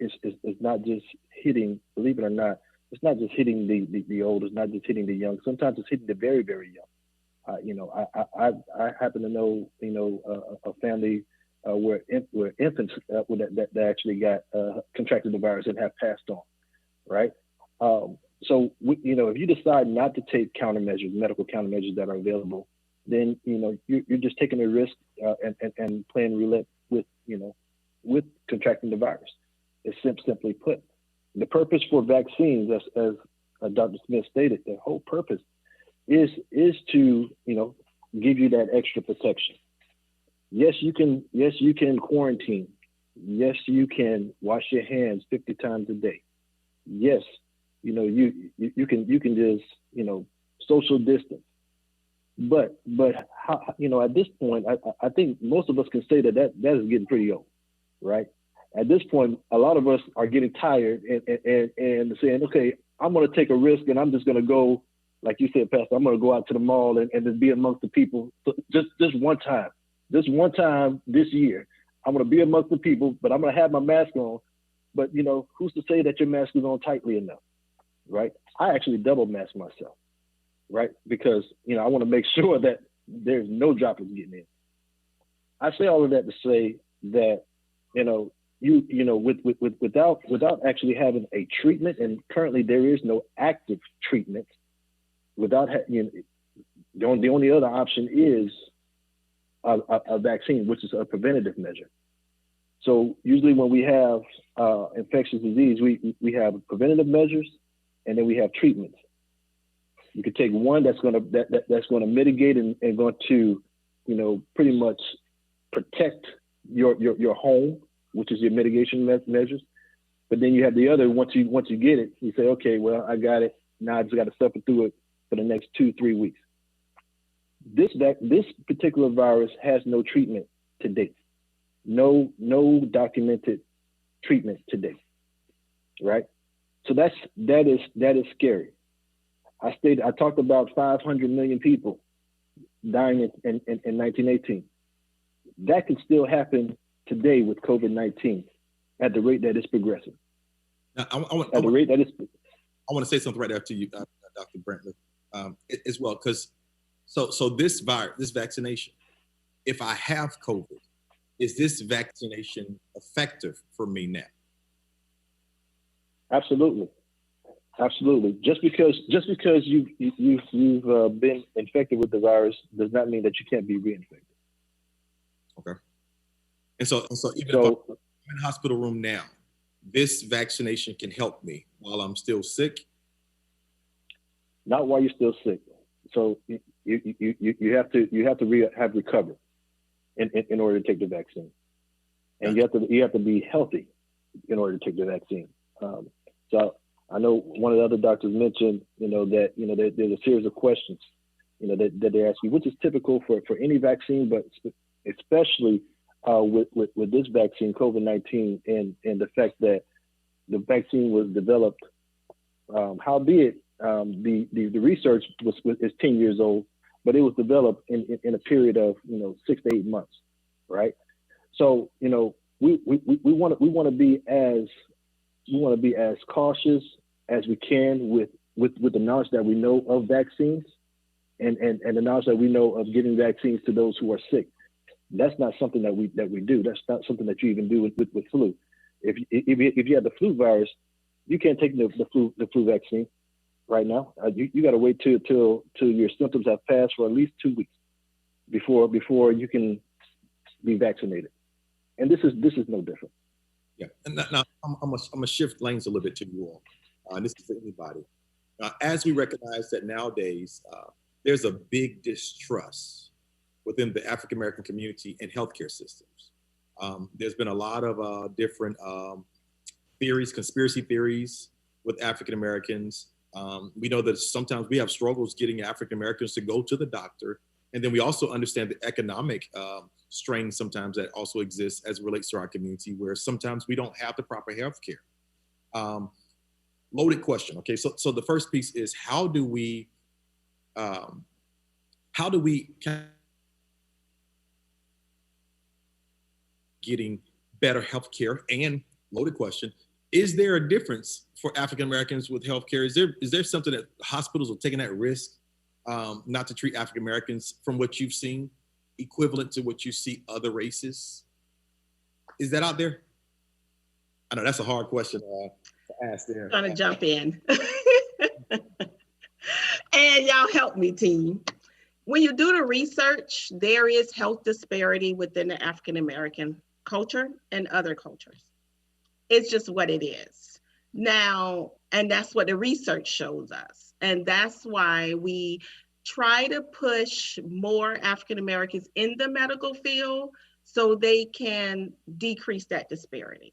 is not just hitting, believe it or not, it's not just hitting the old, it's not just hitting the young. Sometimes it's hitting the very, very young. I happen to know, a family where infants that actually got contracted the virus and have passed on, right? So if you decide not to take countermeasures, medical countermeasures that are available, then you're just taking a risk and playing roulette with contracting the virus. It's simply put. The purpose for vaccines, as Dr. Smith stated, the whole purpose is to give you that extra protection. Yes, you can quarantine. Yes, you can wash your hands 50 times a day. Yes, you can just social distance. But how, at this point, I think most of us can say that is getting pretty old, right? At this point, a lot of us are getting tired and saying, okay, I'm going to take a risk and I'm just going to go, like you said, Pastor, I'm going to go out to the mall and just be amongst the people. So just one time this year, I'm going to be amongst the people, but I'm going to have my mask on. But, who's to say that your mask is on tightly enough, right? I actually double mask myself, right? Because, I want to make sure that there's no droplets getting in. I say all of that to say that, without actually having a treatment, and currently there is no active treatment, the only other option is a vaccine, which is a preventative measure. So usually when we have infectious disease, we have preventative measures, and then we have treatments. You could take one that's going to mitigate and going to, pretty much protect your home, which is your mitigation measures. But then you have the other. Once you get it, you say, okay, well, I got it. Now I just got to suffer through it for the next 2-3 weeks. This particular virus has no treatment to date. No documented treatment to date. Right. So that is scary. I talked about 500 million people dying in 1918. That could still happen today with COVID-19 at the rate that it's progressing. Now, I want to say something right after you, Dr. Brantley, as well, because so this virus, this vaccination, if I have COVID, is this vaccination effective for me now? Absolutely. Just because you've been infected with the virus does not mean that you can't be reinfected. Okay. And so even if I'm in the hospital room now, this vaccination can help me while I'm still sick? Not while you're still sick. So you have to have recovered in order to take the vaccine, and you have to be healthy in order to take the vaccine. So I know one of the other doctors mentioned, that there's a series of questions, that they ask you, which is typical for any vaccine, but especially with this vaccine, COVID-19, and the fact that the vaccine was developed, howbeit the research is 10 years old, but it was developed in a period of 6 to 8 months, right? So we want to be as to be as cautious as we can with the knowledge that we know of vaccines and the knowledge that we know of giving vaccines to those who are sick. That's not something that we do. That's not something that you even do with flu. If you have the flu virus, you can't take the flu vaccine right now. You got to wait till your symptoms have passed for at least 2 weeks before you can be vaccinated. And this is no different. Yeah, and now I'm gonna shift lanes a little bit to you all. This is for anybody. As we recognize that nowadays there's a big distrust within the African American community and healthcare systems. There's been a lot of different theories, conspiracy theories with African Americans. We know that sometimes we have struggles getting African Americans to go to the doctor. And then we also understand the economic strain sometimes that also exists as it relates to our community, where sometimes we don't have the proper health care. Loaded question. Okay, so the first piece is how do we getting better health care? And loaded question, is there a difference for African Americans with health care? Is there something that hospitals are taking at risk not to treat African Americans from what you've seen, equivalent to what you see other races? Is that out there? I know that's a hard question to ask there. I'm gonna jump in. And y'all help me, team. When you do the research, there is health disparity within the African American culture and other cultures. It's just what it is. Now, and that's what the research shows us. And that's why we try to push more African Americans in the medical field so they can decrease that disparity.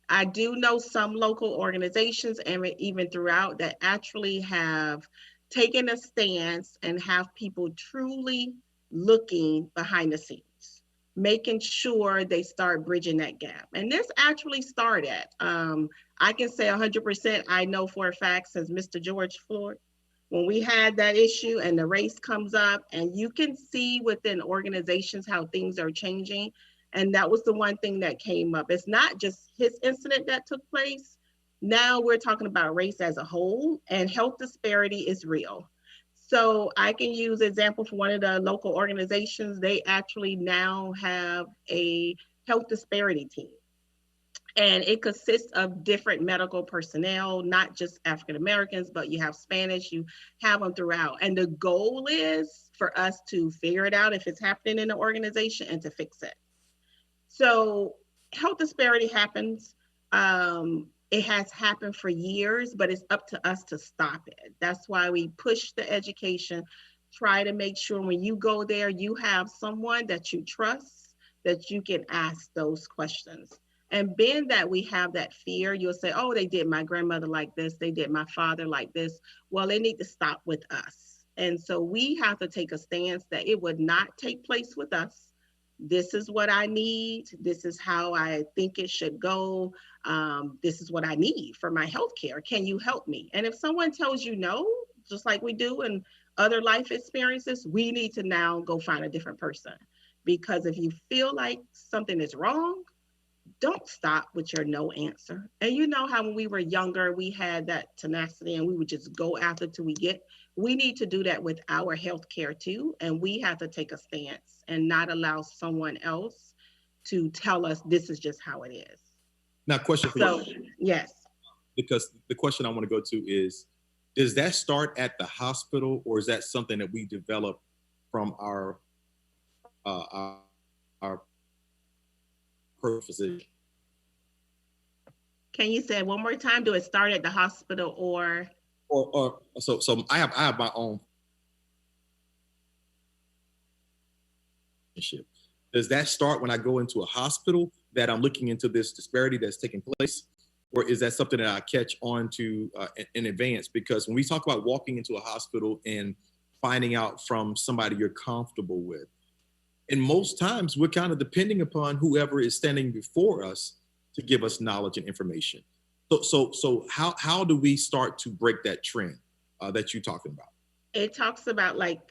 I do know some local organizations and even throughout that actually have taken a stance and have people truly looking behind the scenes, making sure they start bridging that gap. And this actually started, I can say 100%, I know for a fact since Mr. George Floyd, when we had that issue and the race comes up and you can see within organizations how things are changing. And that was the one thing that came up. It's not just his incident that took place. Now we're talking about race as a whole, and health disparity is real. So I can use an example for one of the local organizations. They actually now have a health disparity team. And it consists of different medical personnel, not just African Americans, but you have Spanish, you have them throughout. And the goal is for us to figure it out if it's happening in the organization and to fix it. So health disparity happens. It has happened for years, but it's up to us to stop it. That's why we push the education, try to make sure when you go there, you have someone that you trust, that you can ask those questions. And being that we have that fear, you'll say, oh, they did my grandmother like this, they did my father like this. Well, they need to stop with us. And so we have to take a stance that it would not take place with us. This is what I need. This is how I think it should go. This is what I need for my health care. Can you help me? And if someone tells you no, just like we do in other life experiences, we need to now go find a different person. Because if you feel like something is wrong, don't stop with your no answer. And you know how when we were younger, we had that tenacity and we would just go after till we get. We need to do that with our healthcare too. And we have to take a stance and not allow someone else to tell us this is just how it is. Now, question for you. Yes. Because the question I want to go to is, does that start at the hospital or is that something that we develop from our physician? Can you say it one more time? Do it start at the hospital or so I have my own. Does that start when I go into a hospital that I'm looking into this disparity that's taking place? Or is that something that I catch on to in advance? Because when we talk about walking into a hospital and finding out from somebody you're comfortable with, and most times we're kind of depending upon whoever is standing before us to give us knowledge and information. So how do we start to break that trend that you're talking about? It talks about like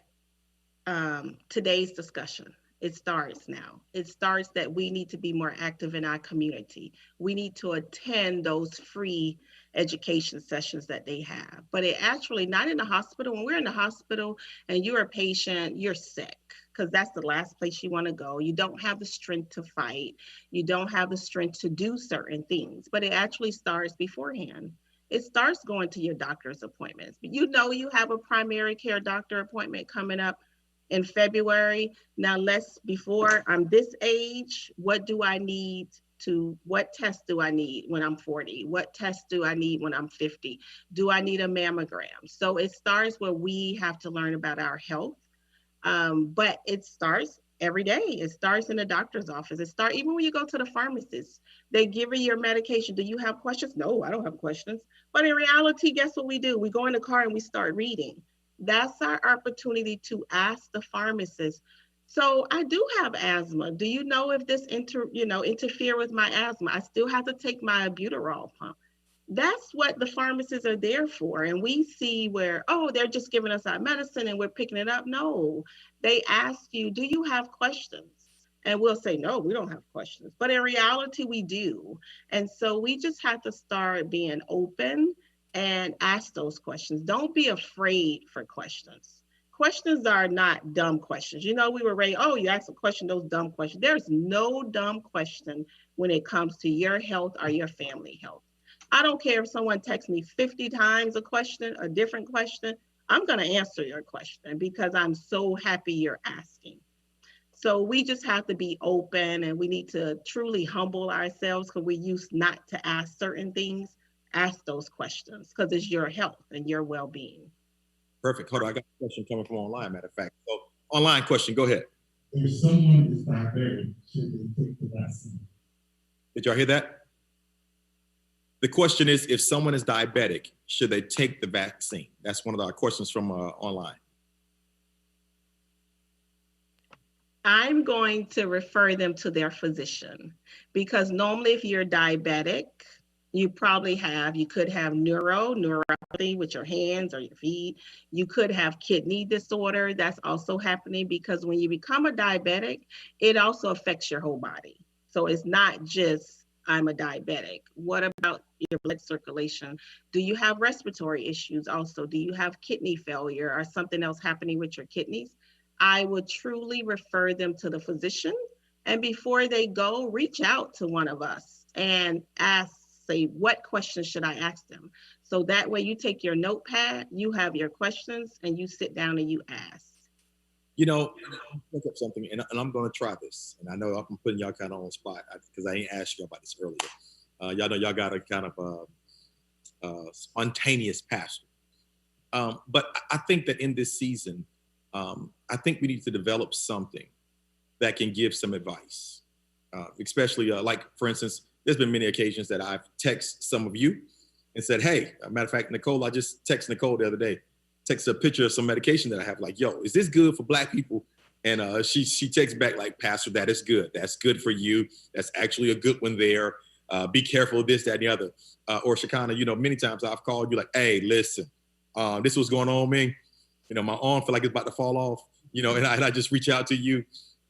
today's discussion. It starts now. It starts that we need to be more active in our community. We need to attend those free education sessions that they have. But it actually, not in the hospital. When we're in the hospital and you're a patient, you're sick, because that's the last place you want to go. You don't have the strength to fight. You don't have the strength to do certain things. But it actually starts beforehand. It starts going to your doctor's appointments. You know you have a primary care doctor appointment coming up in February. Now, before I'm this age, what test do I need when I'm 40? What test do I need when I'm 50? Do I need a mammogram? So it starts where we have to learn about our health. But it starts every day. It starts in the doctor's office. It starts even when you go to the pharmacist. They give you your medication. Do you have questions? No, I don't have questions. But in reality, guess what we do? We go in the car and we start reading. That's our opportunity to ask the pharmacist. So I do have asthma. Do you know if this interfere with my asthma? I still have to take my albuterol pump. That's what the pharmacists are there for. And we see where, oh, they're just giving us our medicine and we're picking it up. No, they ask you, do you have questions? And we'll say, no, we don't have questions. But in reality, we do. And so we just have to start being open and ask those questions. Don't be afraid for questions. Questions are not dumb questions. You know, we were raised, oh, you ask a question, those dumb questions. There's no dumb question when it comes to your health or your family health. I don't care if someone texts me 50 times a different question, I'm going to answer your question because I'm so happy you're asking. So we just have to be open, and we need to truly humble ourselves because we used not to ask certain things. Ask those questions because it's your health and your well-being. Perfect. Hold on, I got a question coming from online, matter of fact. So online question, go ahead. If someone is diabetic, should they take the vaccine? Did y'all hear that? The question is, if someone is diabetic, should they take the vaccine? That's one of our questions from online. I'm going to refer them to their physician because normally if you're diabetic, you could have neuropathy with your hands or your feet. You could have kidney disorder. That's also happening because when you become a diabetic, it also affects your whole body. So it's not just I'm a diabetic. What about your blood circulation? Do you have respiratory issues also? Do you have kidney failure or something else happening with your kidneys? I would truly refer them to the physician. And before they go, reach out to one of us and say, what questions should I ask them? So that way you take your notepad, you have your questions, and you sit down and you ask. You know, look up something, and I'm going to try this. And I know I'm putting y'all kind of on the spot because I ain't asked you about this earlier. Y'all know y'all got a kind of spontaneous pastor. But I think that in this season, I think we need to develop something that can give some advice, especially like, for instance, there's been many occasions that I've texted some of you and said, hey, matter of fact, Nicole, I just texted Nicole the other day, texted a picture of some medication that I have, like, yo, is this good for Black people? And she texts back like, Pastor, that is good. That's good for you. That's actually a good one there. Be careful of this, that, and the other. Or Shekinah, you know, many times I've called you like, hey, listen, this was going on, man. You know, my arm feel like it's about to fall off, you know, and I just reach out to you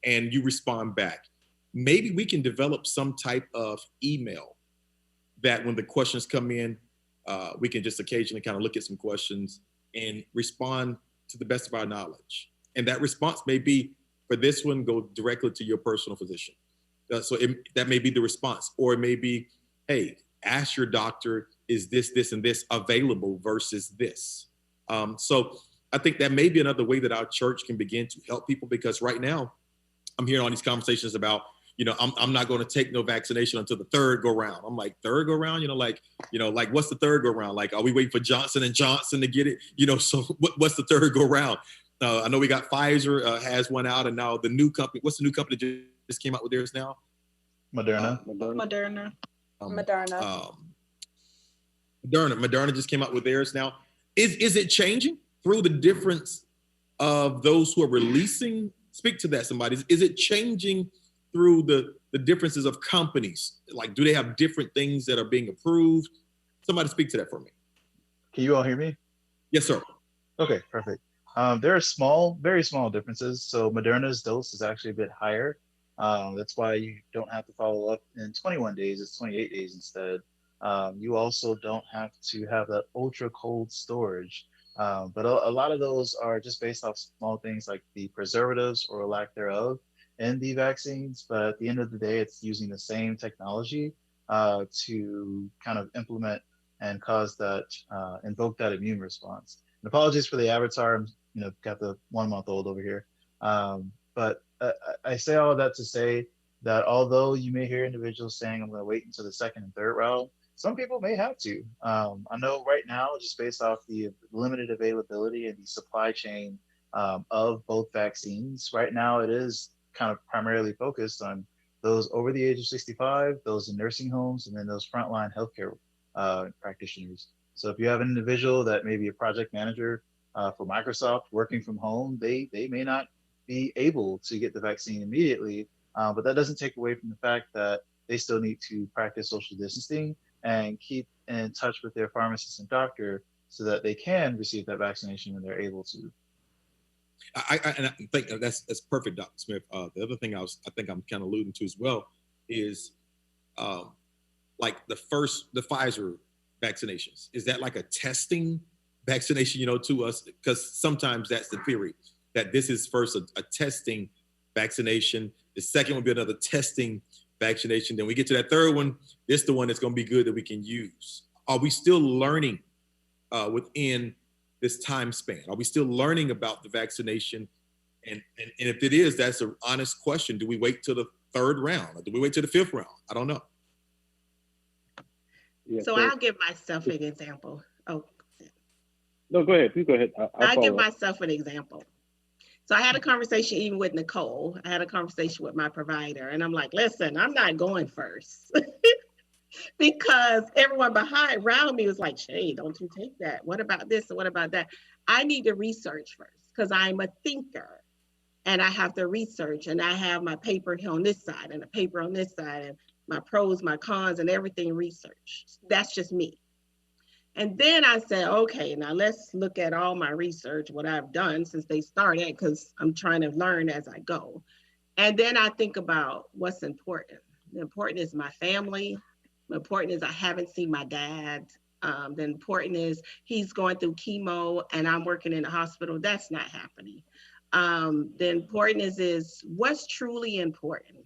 and you respond back. Maybe we can develop some type of email that when the questions come in, we can just occasionally kind of look at some questions and respond to the best of our knowledge. And that response may be, for this one, go directly to your personal physician. That may be the response. Or it may be, hey, ask your doctor, is this, and this available versus this? So I think that may be another way that our church can begin to help people, because right now I'm hearing all these conversations about, you know, I'm not going to take no vaccination until the third go round. I'm like, third go round, like what's the third go round? Like, are we waiting for Johnson & Johnson to get it? You know, so what's the third go round? I know we got Pfizer has one out, and now the new company, what's the new company that just came out with theirs now? Moderna. Moderna just came out with theirs now. Is it changing through the difference of those who are releasing? Speak to that, somebody. Is it changing through the differences of companies? Like, do they have different things that are being approved? Somebody speak to that for me. Can you all hear me? Yes, sir. Okay, perfect. There are small, very small differences. So Moderna's dose is actually a bit higher. That's why you don't have to follow up in 21 days. It's 28 days instead. You also don't have to have that ultra cold storage. But a lot of those are just based off small things like the preservatives or lack thereof in the vaccines. But at the end of the day, it's using the same technology to kind of implement and cause that, invoke that immune response. And apologies for the avatar. I'm, got the 1 month old over here. But I say all of that to say that although you may hear individuals saying, I'm going to wait until the second and third round, some people may have to. I know right now, just based off the limited availability and the supply chain of both vaccines, right now it is kind of primarily focused on those over the age of 65, those in nursing homes, and then those frontline healthcare practitioners. So if you have an individual that may be a project manager for Microsoft working from home, they may not be able to get the vaccine immediately, but that doesn't take away from the fact that they still need to practice social distancing and keep in touch with their pharmacist and doctor so that they can receive that vaccination when they're able to. I think that's perfect, Dr. Smith. The other thing I think I'm kind of alluding to as well is like the Pfizer vaccinations. Is that like a testing vaccination, to us? Because sometimes that's the theory, that this is first a testing vaccination. The second will be another testing vaccination. Then we get to that third one. This is the one that's going to be good that we can use. Are we still learning within this time span? Are we still learning about the vaccination? And if it is, that's an honest question. Do we wait till the third round or do we wait till the fifth round? I don't know. Yeah, So I'll give myself an example. Oh, no, go ahead. Please go ahead. I'll give myself an example. So I had a conversation even with Nicole. I had a conversation with my provider, and I'm like, listen, I'm not going first. Because everyone around me was like, Shay, don't you take that? What about this and what about that? I need to research first because I'm a thinker and I have to research, and I have my paper here on this side and a paper on this side and my pros, my cons, and everything researched. That's just me. And then I said, okay, now let's look at all my research, what I've done since they started, because I'm trying to learn as I go. And then I think about what's important. The important is my family. The important is I haven't seen my dad. The important is he's going through chemo and I'm working in the hospital. That's not happening. The important is what's truly important.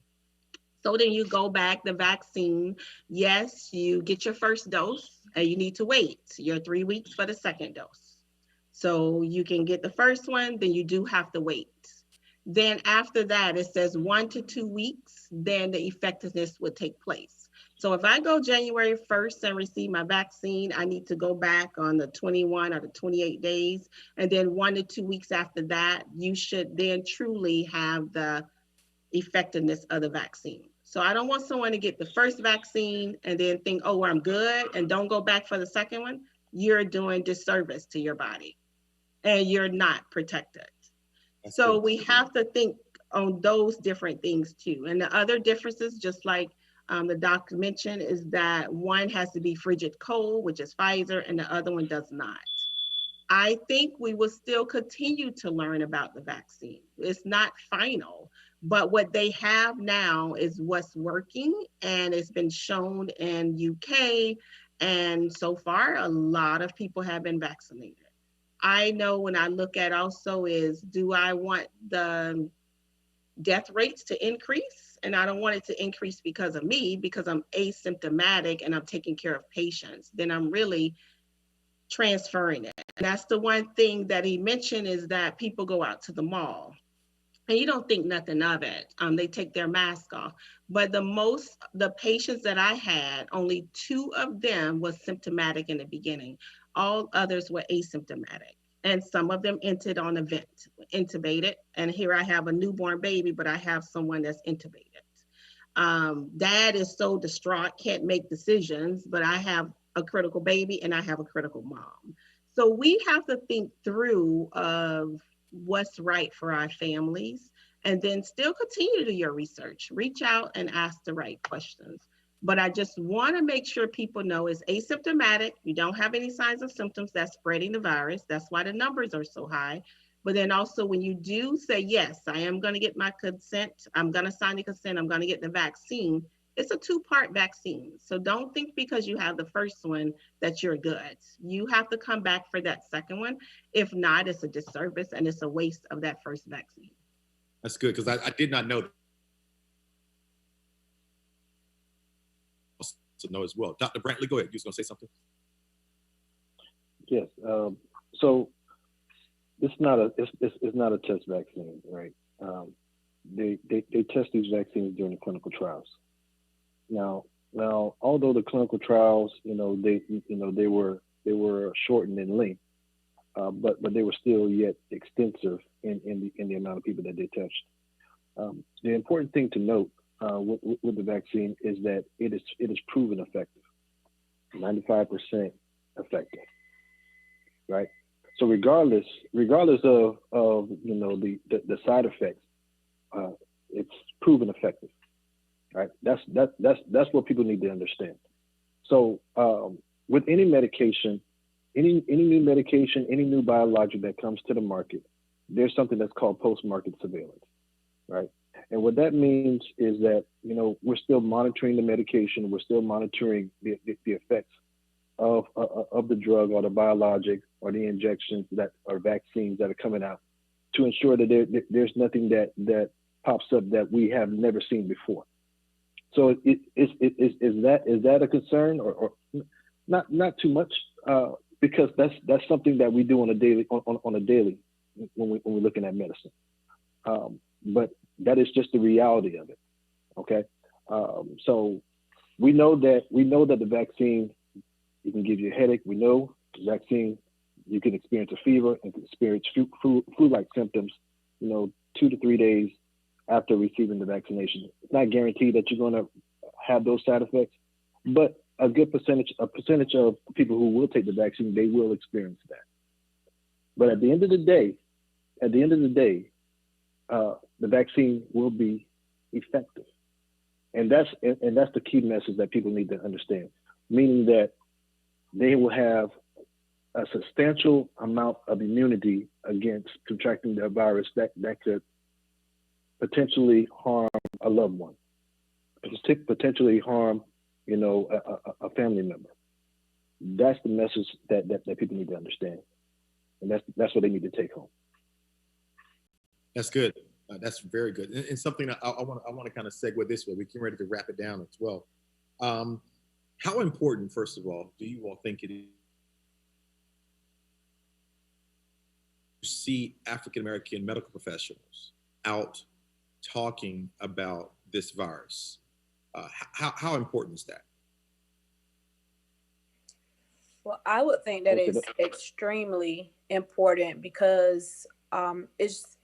So then you go back, the vaccine, yes, you get your first dose and you need to wait your 3 weeks for the second dose. So you can get the first one, then you do have to wait. Then after that, it says 1 to 2 weeks, then the effectiveness would take place. So if I go January 1st and receive my vaccine, I need to go back on the 21 or the 28 days. And then 1 to 2 weeks after that, you should then truly have the effectiveness of the vaccine. So I don't want someone to get the first vaccine and then think, oh, I'm good, and don't go back for the second one. You're doing disservice to your body and you're not protected. So we have to think on those different things too. And the other differences, just like the doctor mentioned, is that one has to be frigid cold, which is Pfizer, and the other one does not. I think we will still continue to learn about the vaccine. It's not final, but what they have now is what's working, and it's been shown in UK. And so far, a lot of people have been vaccinated. I know when I look at also is, do I want the death rates to increase? And I don't want it to increase because of me, because I'm asymptomatic and I'm taking care of patients. Then I'm really transferring it. And that's the one thing that he mentioned, is that people go out to the mall and you don't think nothing of it. They take their mask off. But the patients that I had, only 2 of them was symptomatic in the beginning. All others were asymptomatic. And some of them entered on a vent, intubated. And here I have a newborn baby, but I have someone that's intubated. Dad is so distraught, can't make decisions, but I have a critical baby and I have a critical mom. So we have to think through of what's right for our families, and then still continue to do your research, reach out and ask the right questions. But I just want to make sure people know it's asymptomatic. You don't have any signs of symptoms that's spreading the virus. That's why the numbers are so high. But then also when you do say, yes, I am going to get my consent, I'm going to sign the consent, I'm going to get the vaccine, it's a two-part vaccine. So don't think because you have the first one that you're good. You have to come back for that second one. If not, it's a disservice and it's a waste of that first vaccine. That's good, because I did not know that. To know as well. Dr. Brantley, go ahead. You was going to say something? Yes. So it's not a test vaccine, right? They test these vaccines during the clinical trials. Now, although the clinical trials, they were shortened in length, but they were still yet extensive in the amount of people that they touched. The important thing to note with the vaccine is that it is proven effective, 95% effective, right? So regardless of the side effects, it's proven effective, right? That's what people need to understand. So with any medication, any new medication, any new biologic that comes to the market, there's something that's called post-market surveillance, right? And what that means is that, we're still monitoring the medication. We're still monitoring the effects of the drug or the biologic or the injections that or vaccines that are coming out to ensure that there's nothing that pops up that we have never seen before. So is that a concern or not too much, because that's something that we do on a daily when we're looking at medicine. But that is just the reality of it. Okay. So we know that the vaccine, you can give you a headache. We know the vaccine, you can experience a fever and can experience flu-like symptoms, 2 to 3 days after receiving the vaccination. It's not guaranteed that you're going to have those side effects, but a percentage of people who will take the vaccine, they will experience that. But at the end of the day, the vaccine will be effective. And that's the key message that people need to understand, meaning that they will have a substantial amount of immunity against contracting the virus that could potentially harm a loved one, potentially harm, a family member. That's the message that people need to understand. And that's what they need to take home. That's good. That's very good. And something I want to kind of segue this way. We're getting ready to wrap it down as well. How important, first of all, do you all think it is to see African-American medical professionals out talking about this virus? How important is that? Well, I would think that it's extremely important because it's,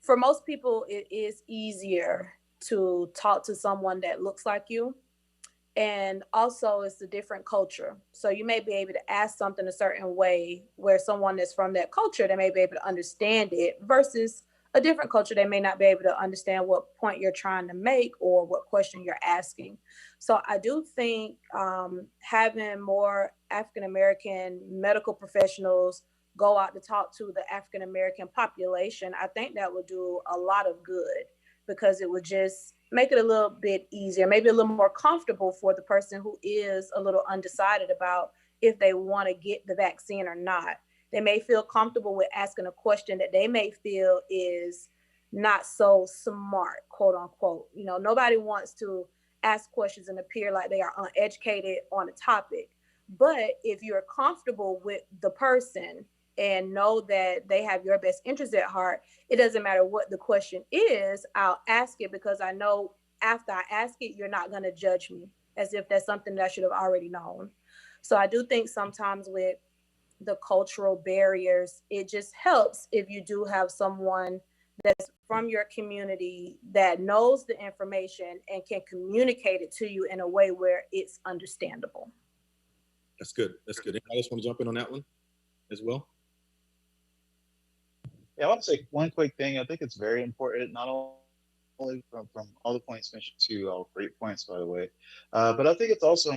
for most people, it is easier to talk to someone that looks like you. And also it's a different culture. So you may be able to ask something a certain way where someone that's from that culture, they may be able to understand it, versus a different culture, they may not be able to understand what point you're trying to make or what question you're asking. So I do think having more African-American medical professionals go out to talk to the African-American population, I think that would do a lot of good, because it would just make it a little bit easier, maybe a little more comfortable for the person who is a little undecided about if they want to get the vaccine or not. They may feel comfortable with asking a question that they may feel is not so smart, quote unquote. Nobody wants to ask questions and appear like they are uneducated on a topic. But if you're comfortable with the person and know that they have your best interest at heart, it doesn't matter what the question is, I'll ask it, because I know after I ask it, you're not going to judge me as if that's something that I should have already known. So I do think sometimes with the cultural barriers, it just helps if you do have someone that's from your community that knows the information and can communicate it to you in a way where it's understandable. That's good. That's good. Anybody else want to jump in on that one as well? Yeah, I want to say one quick thing. I think it's very important, not only from all the points mentioned, to all great points, by the way, but I think it's also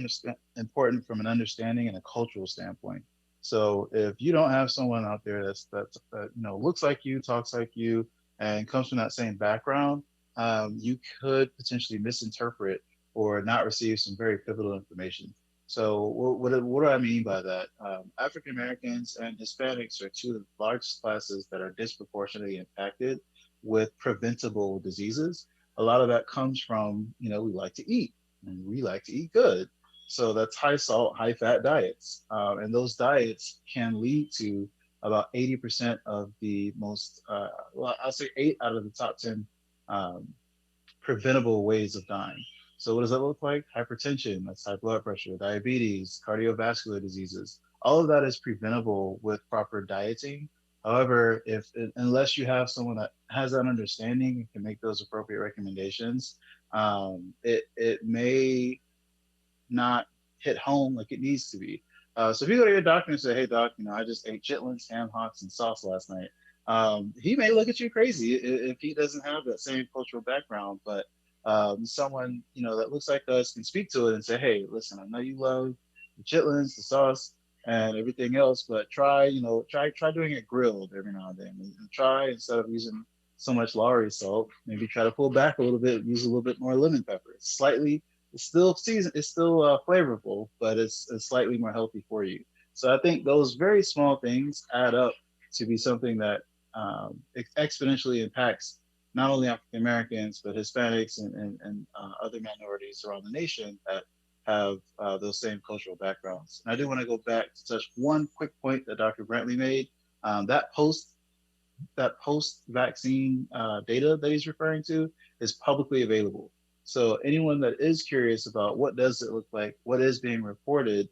important from an understanding and a cultural standpoint. So if you don't have someone out there that looks like you, talks like you, and comes from that same background, you could potentially misinterpret or not receive some very pivotal information. So what do I mean by that? African Americans and Hispanics are two of the largest classes that are disproportionately impacted with preventable diseases. A lot of that comes from, we like to eat and we like to eat good. So that's high salt, high fat diets. And those diets can lead to about 80% of the most, well, I'll say 8 out of the top 10 um, preventable ways of dying. So what does that look like? Hypertension, that's high blood pressure, diabetes, cardiovascular diseases. All of that is preventable with proper dieting. However, unless you have someone that has that understanding and can make those appropriate recommendations, it may not hit home like it needs to be. So if you go to your doctor and say, "Hey, doc, I just ate chitlins, ham hocks, and sauce last night," he may look at you crazy if he doesn't have that same cultural background. But someone that looks like us can speak to it and say, "Hey, listen, I know you love the chitlins, the sauce, and everything else, but try doing it grilled every now and then, and try, instead of using so much Lowry salt, maybe try to pull back a little bit, use a little bit more lemon pepper. It's still season, it's still flavorful, but it's slightly more healthy for you." So I think those very small things add up to be something that exponentially impacts not only African Americans, but Hispanics and other minorities around the nation that have those same cultural backgrounds. And I do want to go back to touch one quick point that Dr. Brantley made. That post-vaccine data that he's referring to is publicly available. So anyone that is curious about what does it look like, what is being reported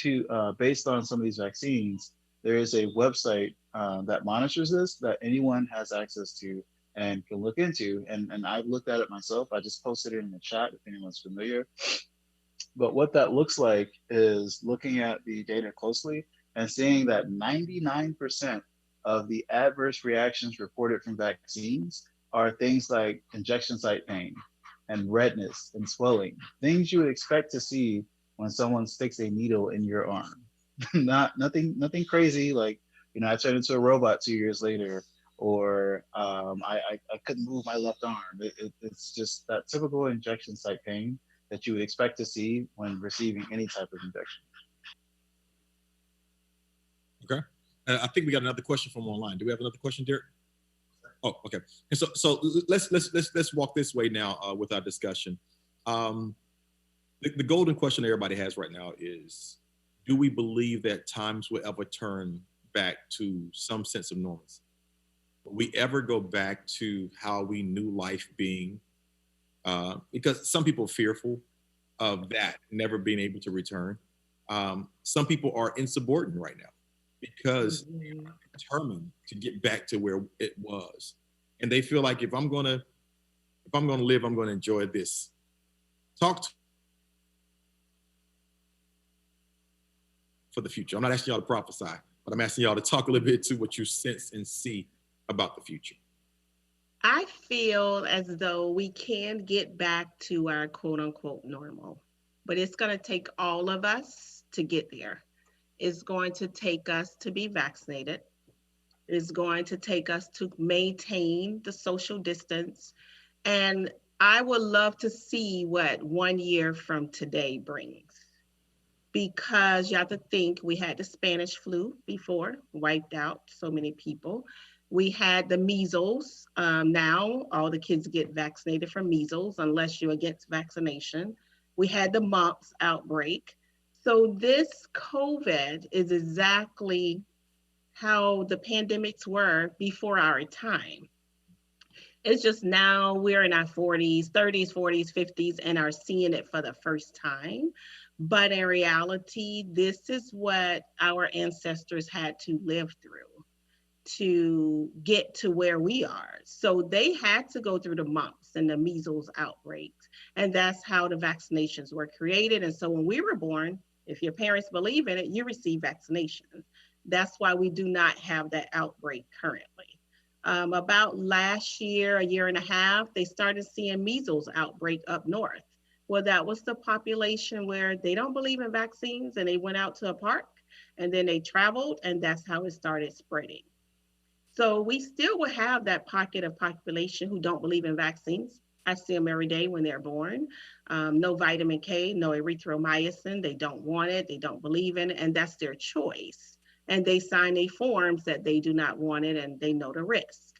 to based on some of these vaccines, there is a website that monitors this that anyone has access to and can look into. And I've looked at it myself. I just posted it in the chat if anyone's familiar. But what that looks like is looking at the data closely and seeing that 99% of the adverse reactions reported from vaccines are things like injection site pain and redness and swelling, things you would expect to see when someone sticks a needle in your arm. Nothing crazy like, I turned into a robot 2 years later, or I couldn't move my left arm. It's just that typical injection site pain that you would expect to see when receiving any type of injection. Okay. I think we got another question from online. Do we have another question, Derrick? Oh, okay. And so let's walk this way now with our discussion. The golden question everybody has right now is, do we believe that times will ever turn back to some sense of normalcy? Will we ever go back to how we knew life being? Because some people are fearful of that never being able to return. Some people are insubordinate right now because they're determined to get back to where it was, and they feel like if I'm gonna live, I'm gonna enjoy this. For the future. I'm not asking y'all to prophesy, but I'm asking y'all to talk a little bit to what you sense and see about the future. I feel as though we can get back to our quote unquote normal, but it's going to take all of us to get there. It's going to take us to be vaccinated. It's going to take us to maintain the social distance. And I would love to see what 1 year from today brings. Because you have to think, we had the Spanish flu before, wiped out so many people. We had the measles. Now all the kids get vaccinated for measles unless you're against vaccination. We had the mumps outbreak. So this COVID is exactly how the pandemics were before our time. It's just now we're in our 40s, 30s, 40s, 50s, and are seeing it for the first time. But in reality, this is what our ancestors had to live through to get to where we are. So they had to go through the mumps and the measles outbreaks. And that's how the vaccinations were created. And so when we were born, if your parents believe in it, you receive vaccination. That's why we do not have that outbreak currently. About last year, a year and a half, they started seeing measles outbreak up north. Well, that was the population where they don't believe in vaccines and they went out to a park And then they traveled, and that's how it started spreading. So we still will have that pocket of population who don't believe in vaccines. I see them every day when they're born. No vitamin K, no erythromycin. They don't want it. They don't believe in it. And that's their choice. And they sign a forms that they do not want it and they know the risk.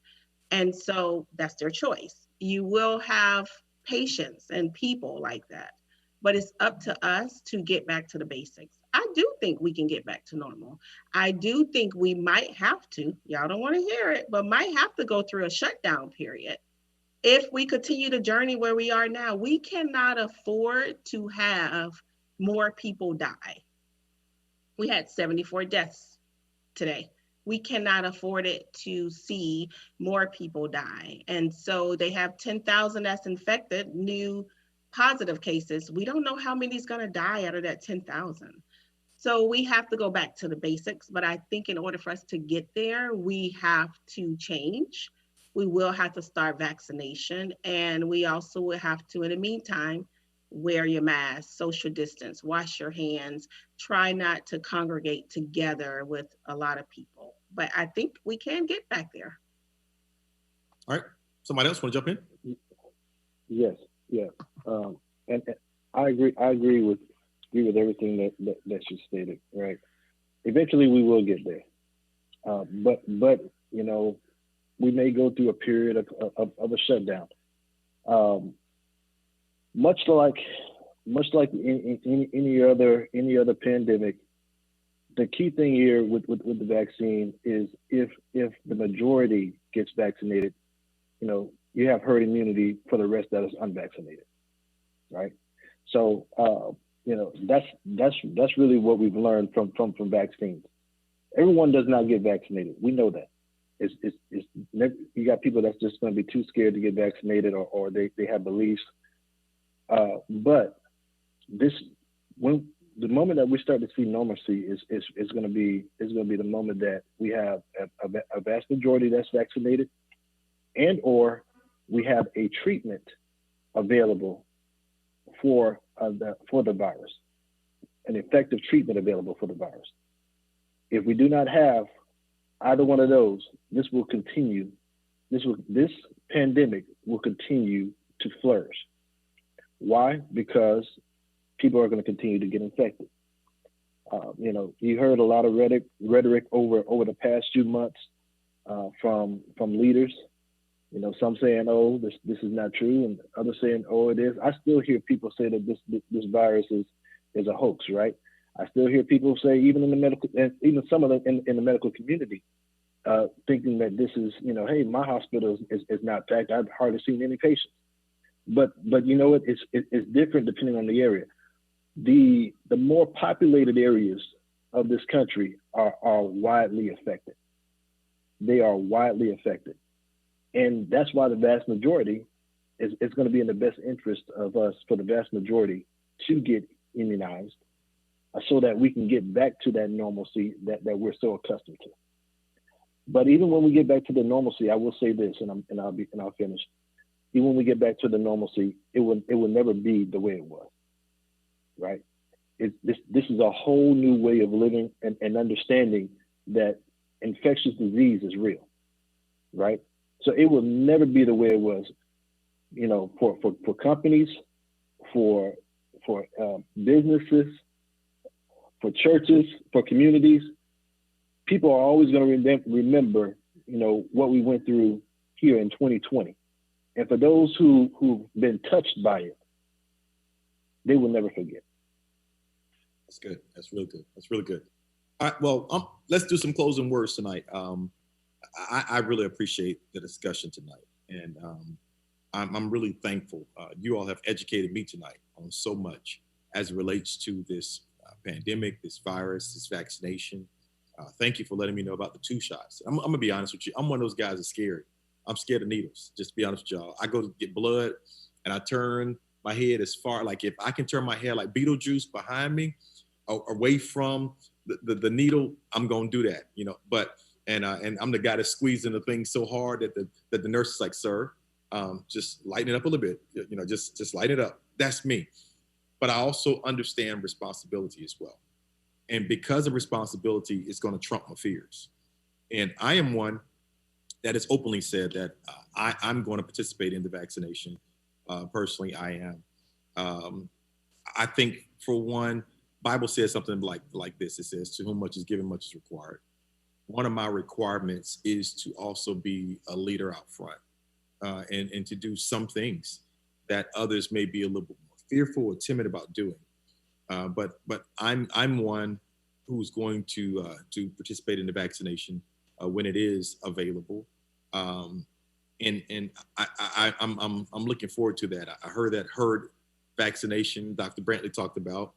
And so that's their choice. You will have patients and people like that. But it's up to us to get back to the basics. I do think we can get back to normal. I do think we might have to, y'all don't want to hear it, but might have to go through a shutdown period. If we continue the journey where we are now, we cannot afford to have more people die. We had 74 deaths today. We cannot afford it to see more people die. And so they have 10,000 that's infected, new positive cases. We don't know how many is going to die out of that 10,000. So we have to go back to the basics. But I think in order for us to get there, we have to change. We will have to start vaccination. And we also will have to, in the meantime, wear your mask, social distance, wash your hands, try not to congregate together with a lot of people. But I think we can get back there. All right. Somebody else want to jump in? Yes. Yeah. And I agree with everything that you stated. Right. Eventually, we will get there. But you know, we may go through a period of a shutdown. Much like in any other pandemic, the key thing here with the vaccine is if the majority gets vaccinated, you know, you have herd immunity for the rest that is unvaccinated, right? So you know, that's really what we've learned from vaccines. Everyone does not get vaccinated. We know that. It's never, you got people that's just going to be too scared to get vaccinated, or they have beliefs. But when the moment that we start to see normalcy is going to be the moment that we have a vast majority that's vaccinated, and or we have a treatment available for the virus, an effective treatment available for the virus. If we do not have either one of those, this will continue. This pandemic will continue to flourish. Why? Because people are going to continue to get infected. You know, you heard a lot of rhetoric over the past few months from leaders. You know, some saying, "Oh, this is not true," and others saying, "Oh, it is." I still hear people say that this virus is a hoax, right? I still hear people say, even in the medical, even some of them in the medical community, thinking that this is, you know, hey, my hospital is not packed. I've hardly seen any patients. But you know what? It's different depending on the area. The more populated areas of this country are widely affected. They are widely affected, and that's why the vast majority is going to be in the best interest of us, for the vast majority to get immunized, so that we can get back to that normalcy that we're so accustomed to. But even when we get back to the normalcy, I will say this, and I'll finish. Even when we get back to the normalcy, it will never be the way it was, right? This is a whole new way of living and understanding that infectious disease is real, right? So it will never be the way it was, you know, for companies, for businesses, for churches, for communities. People are always going to remember, you know, what we went through here in 2020. And for those who've been touched by it, they will never forget. That's good. That's really good. That's really good. All right. Well, let's do some closing words tonight. I really appreciate the discussion tonight, and I'm really thankful. You all have educated me tonight on so much as it relates to this pandemic, this virus, this vaccination. Thank you for letting me know about the 2 shots. I'm gonna be honest with you. I'm one of those guys that's scared. I'm scared of needles, just to be honest with y'all. I go to get blood and I turn my head as far, like if I can turn my head like Beetlejuice behind me, away from the needle, I'm gonna do that, you know. But and I'm the guy that's squeezing the thing so hard that the nurse is like, "Sir, just lighten it up a little bit, you know, just lighten it up." That's me. But I also understand responsibility as well. And because of responsibility, it's going to trump my fears. And I am one that has openly said that I'm going to participate in the vaccination. Personally, I am. I think, for one, Bible says something like this. It says, "To whom much is given, much is required." One of my requirements is to also be a leader out front, and to do some things that others may be a little bit more fearful or timid about doing. But I'm one who's going to participate in the vaccination when it is available, and I'm looking forward to that. I heard that herd vaccination Dr. Brantley talked about,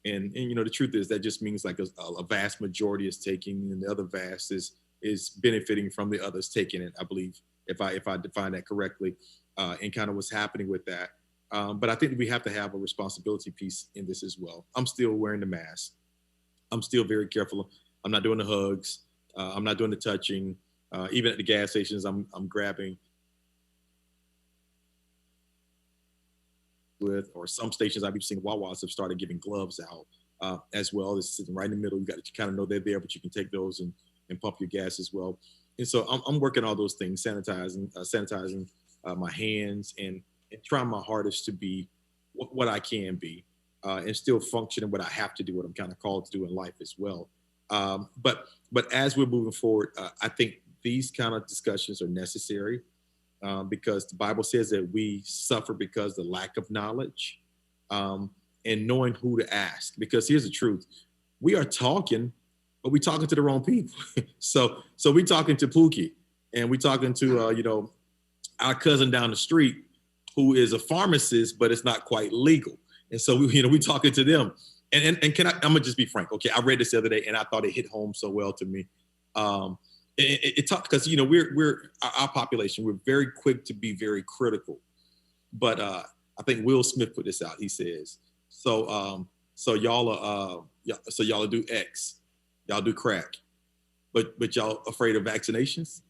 and the truth is that just means like a vast majority is taking, and the other vast is benefiting from the others taking it. I believe, if I define that correctly, and kind of what's happening with that. But I think we have to have a responsibility piece in this as well. I'm still wearing the mask. I'm still very careful. I'm not doing the hugs. I'm not doing the touching. Even at the gas stations, I'm grabbing with, or some stations I've been seeing Wawa's have started giving gloves out as well. It's sitting right in the middle. You got to kind of know they're there, but you can take those and pump your gas as well. And so I'm working all those things, sanitizing my hands and trying my hardest to be what I can be, and still functioning what I have to do, what I'm kind of called to do in life as well. But as we're moving forward, I think these kind of discussions are necessary, because the Bible says that we suffer because of the lack of knowledge, and knowing who to ask. Because here's the truth: we are talking, but we're talking to the wrong people. so we're talking to Pookie, and we're talking to our cousin down the street who is a pharmacist, but it's not quite legal. And so we talking to them. And I'm gonna just be frank. Okay, I read this the other day and I thought it hit home so well to me. It talked, because we're our population, we're very quick to be very critical. But I think Will Smith put this out. He says, so y'all do X, y'all do crack, but y'all afraid of vaccinations,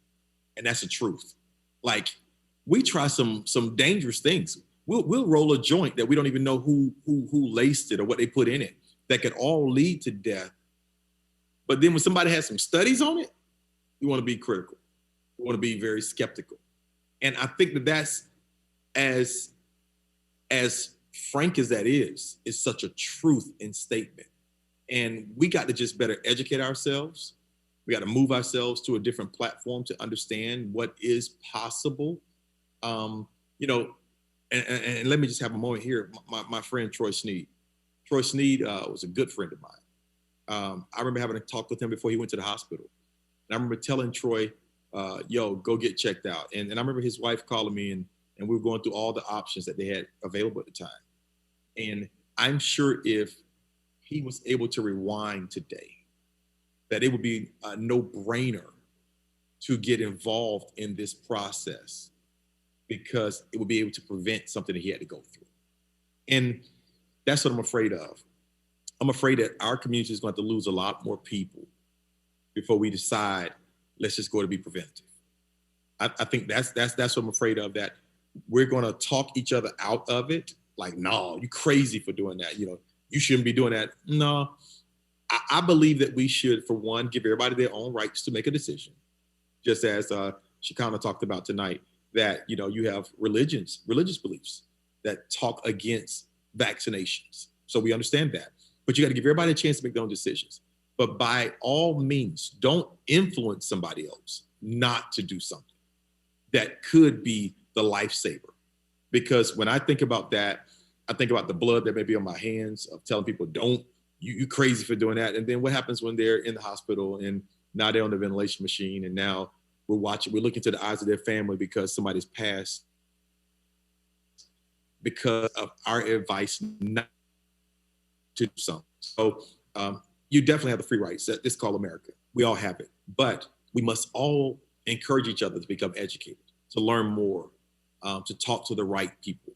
and that's the truth. Like, we try some dangerous things. We'll roll a joint that we don't even know who laced it or what they put in it, that could all lead to death. But then when somebody has some studies on it, you want to be critical. You want to be very skeptical. And I think that's, as frank as that is such a truth in statement. And we got to just better educate ourselves. We got to move ourselves to a different platform to understand what is possible. And let me just have a moment here. My friend Troy Sneed. Troy Sneed was a good friend of mine. I remember having a talk with him before he went to the hospital. And I remember telling Troy, yo, go get checked out. And I remember his wife calling me, and we were going through all the options that they had available at the time. And I'm sure if he was able to rewind today, that it would be a no-brainer to get involved in this process, because it would be able to prevent something that he had to go through. And that's what I'm afraid of. I'm afraid that our community is going to have to lose a lot more people before we decide, let's just go to be preventive. I think that's what I'm afraid of, that we're going to talk each other out of it. Like, no, you crazy for doing that. You shouldn't be doing that. No, I believe that we should, for one, give everybody their own rights to make a decision. Just as Shakana talked about tonight, that you have religious beliefs that talk against vaccinations. So we understand that. But you got to give everybody a chance to make their own decisions. But by all means, don't influence somebody else not to do something that could be the lifesaver. Because when I think about that, I think about the blood that may be on my hands, of telling people, don't, you crazy for doing that. And then what happens when they're in the hospital and now they're on the ventilation machine, and now we're looking to the eyes of their family because somebody's passed because of our advice not to do something. So you definitely have the free rights. This is called America. We all have it. But we must all encourage each other to become educated, to learn more, to talk to the right people.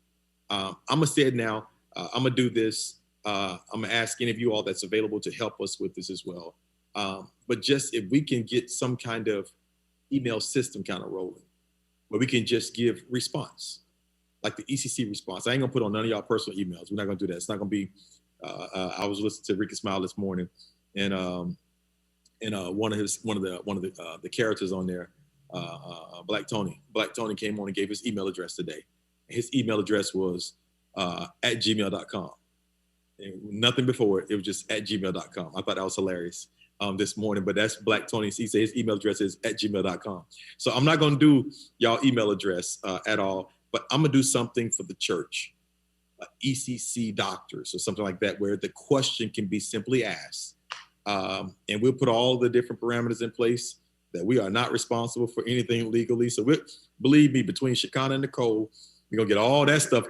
I'm going to say it now. I'm going to do this. I'm going to ask any of you all that's available to help us with this as well. But just if we can get some kind of email system kind of rolling, where we can just give response, like the ECC response. I ain't gonna put on none of y'all personal emails. We're not gonna do that. It's not gonna be, I was listening to Ricky Smile this morning, and one of the characters on there, Black Tony came on and gave his email address today. His email address was at gmail.com. Nothing before it. It was just at gmail.com. I thought that was hilarious this morning, but that's Black Tony. He said his email address is at gmail.com. So I'm not going to do y'all email address at all, but I'm going to do something for the church, ECC doctors or something like that, where the question can be simply asked. And we'll put all the different parameters in place that we are not responsible for anything legally. So believe me, between Shekinah and Nicole, we're going to get all that stuff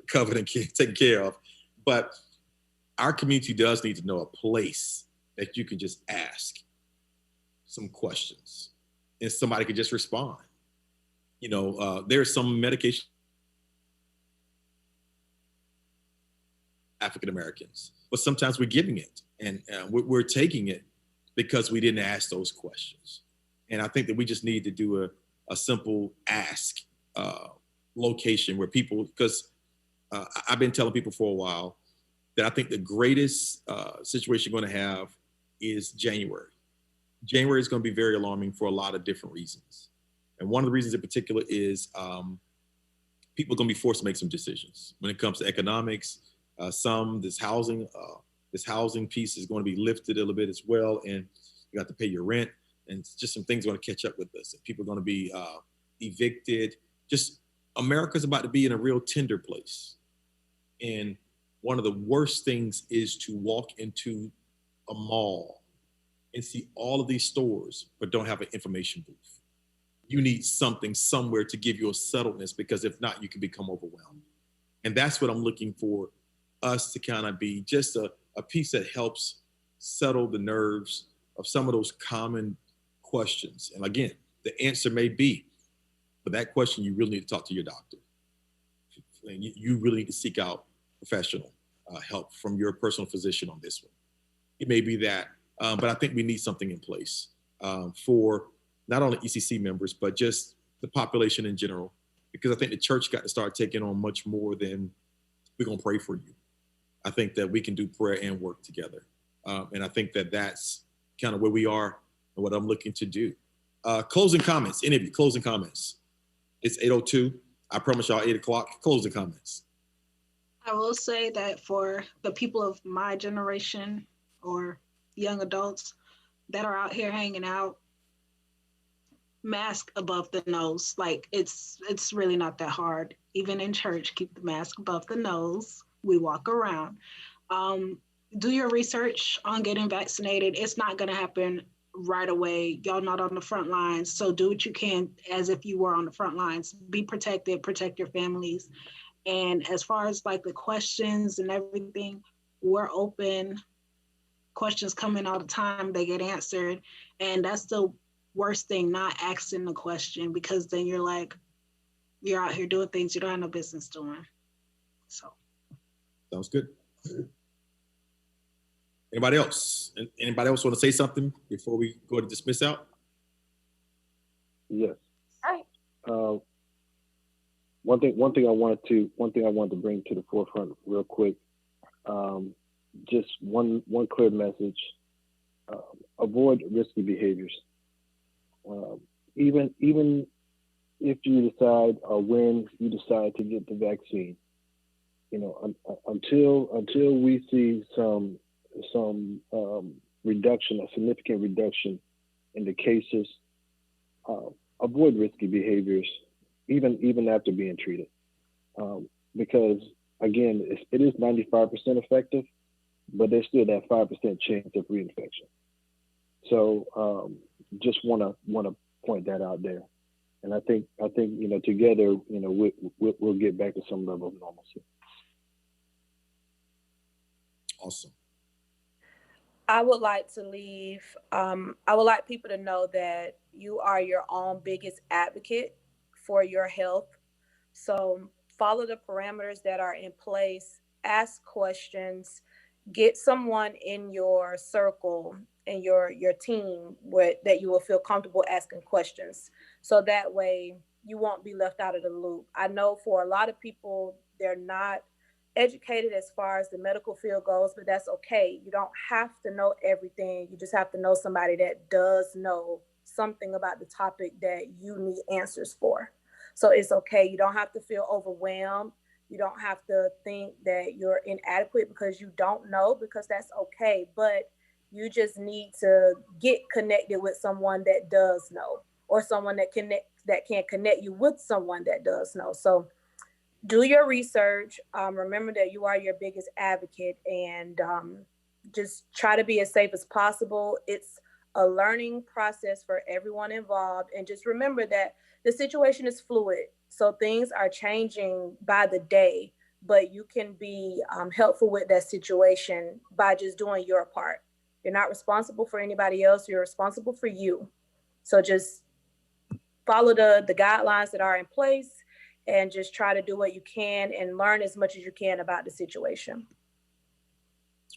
covered and taken care of. But our community does need to know a place that you can just ask some questions and somebody could just respond. There's some medication African Americans, but sometimes we're giving it and we're taking it because we didn't ask those questions. And I think that we just need to do a simple ask location where people, because I've been telling people for a while that I think the greatest situation you're going to have is January. January is going to be very alarming for a lot of different reasons. And one of the reasons in particular is people are going to be forced to make some decisions when it comes to economics. This housing piece is going to be lifted a little bit as well. And you have to pay your rent, and just some things are going to catch up with us. And people are going to be evicted. Just America's about to be in a real tender place. And one of the worst things is to walk into a mall and see all of these stores, but don't have an information booth. You need something somewhere to give you a settledness, because if not, you can become overwhelmed. And that's what I'm looking for us to kind of be, just a piece that helps settle the nerves of some of those common questions. And again, the answer may be, for that question, you really need to talk to your doctor. And you really need to seek out professional help from your personal physician on this one. It may be that, but I think we need something in place for not only ECC members, but just the population in general, because I think the church got to start taking on much more than we're going to pray for you. I think that we can do prayer and work together. And I think that that's kind of where we are and what I'm looking to do. Closing comments, any of you, closing comments. It's 8:02. I promise y'all 8 o'clock, closing comments. I will say that for the people of my generation or young adults that are out here hanging out, mask above the nose. Like it's really not that hard. Even in church, keep the mask above the nose. We walk around. Do your research on getting vaccinated. It's not going to happen right away. Y'all not on the front lines. So do what you can as if you were on the front lines. Be protected, protect your families. And as far as like the questions and everything, we're open. Questions come in all the time. They get answered. And that's the worst thing, not asking the question, because then you're out here doing things you don't have no business doing. So. Sounds good. Anybody else? Anybody else want to say something before we go to dismiss out? Yes. All right. One thing I wanted to bring to the forefront real quick. Just one clear message. Avoid risky behaviors. Even if you decide or when you decide to get the vaccine, until we see some reduction, a significant reduction in the cases, avoid risky behaviors, even after being treated, because again, it is 95% effective, but there's still that 5% chance of reinfection. So just want to point that out there, and I think together we'll get back to some level of normalcy. Awesome. I would like people to know that you are your own biggest advocate for your health. So follow the parameters that are in place, ask questions, get someone in your circle and your team that you will feel comfortable asking questions. So that way you won't be left out of the loop. I know for a lot of people, they're not educated as far as the medical field goes, but that's okay. You don't have to know everything. You just have to know somebody that does know something about the topic that you need answers for. So it's okay. You don't have to feel overwhelmed. You don't have to think that you're inadequate because you don't know, because that's okay. But you just need to get connected with someone that does know, or someone that can connect you with someone that does know. So do your research. Remember that you are your biggest advocate, and just try to be as safe as possible. It's a learning process for everyone involved. And just remember that the situation is fluid. So things are changing by the day, but you can be helpful with that situation by just doing your part. You're not responsible for anybody else. You're responsible for you. So just follow the guidelines that are in place, and just try to do what you can and learn as much as you can about the situation.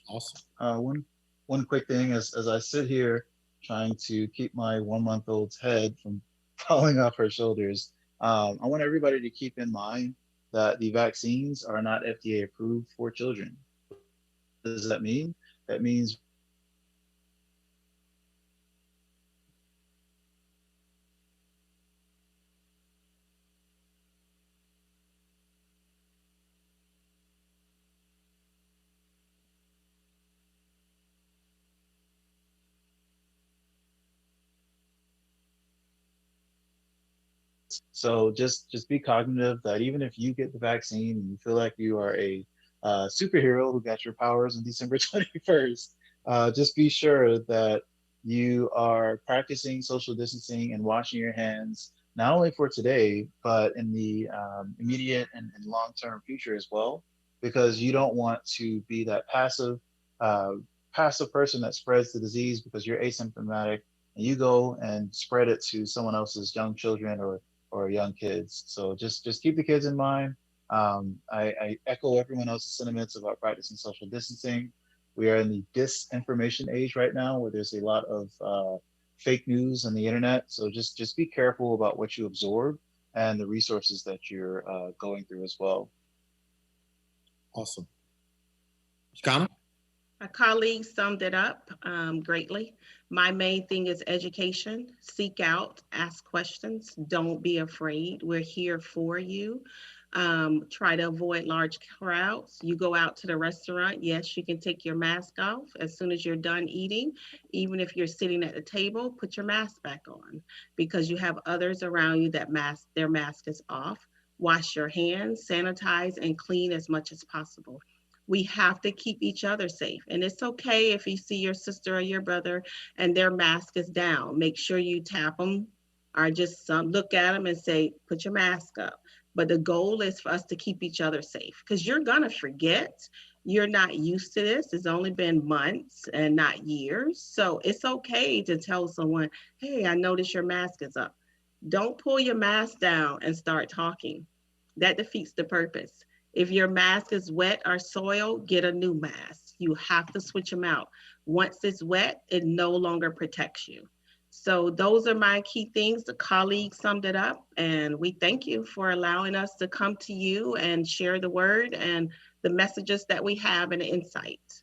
Awesome. One quick thing, as I sit here trying to keep my 1-month-old's head from falling off her shoulders, I want everybody to keep in mind that the vaccines are not FDA approved for children. What does that mean? That means so just be cognitive that even if you get the vaccine and you feel like you are a superhero who got your powers on December 21st, just be sure that you are practicing social distancing and washing your hands, not only for today, but in the immediate and long-term future as well, because you don't want to be that passive person that spreads the disease because you're asymptomatic and you go and spread it to someone else's young children or young kids. So just keep the kids in mind. I echo everyone else's sentiments about practicing social distancing. We are in the disinformation age right now, where there's a lot of fake news on the internet. So just be careful about what you absorb and the resources that you're going through as well. Awesome. Shakana? A colleague summed it up greatly. My main thing is education. Seek out, ask questions. Don't be afraid. We're here for you. Try to avoid large crowds. You go out to the restaurant, yes, you can take your mask off as soon as you're done eating. Even if you're sitting at the table, put your mask back on, because you have others around you that their mask is off. Wash your hands, sanitize, and clean as much as possible. We have to keep each other safe. And it's okay if you see your sister or your brother and their mask is down. Make sure you tap them, or just look at them and say, put your mask up. But the goal is for us to keep each other safe, because you're going to forget. You're not used to this. It's only been months and not years. So it's okay to tell someone, hey, I noticed your mask is up. Don't pull your mask down and start talking. That defeats the purpose. If your mask is wet or soiled, get a new mask. You have to switch them out. Once it's wet, it no longer protects you. So those are my key things. The colleague summed it up, and we thank you for allowing us to come to you and share the word and the messages that we have and the insight.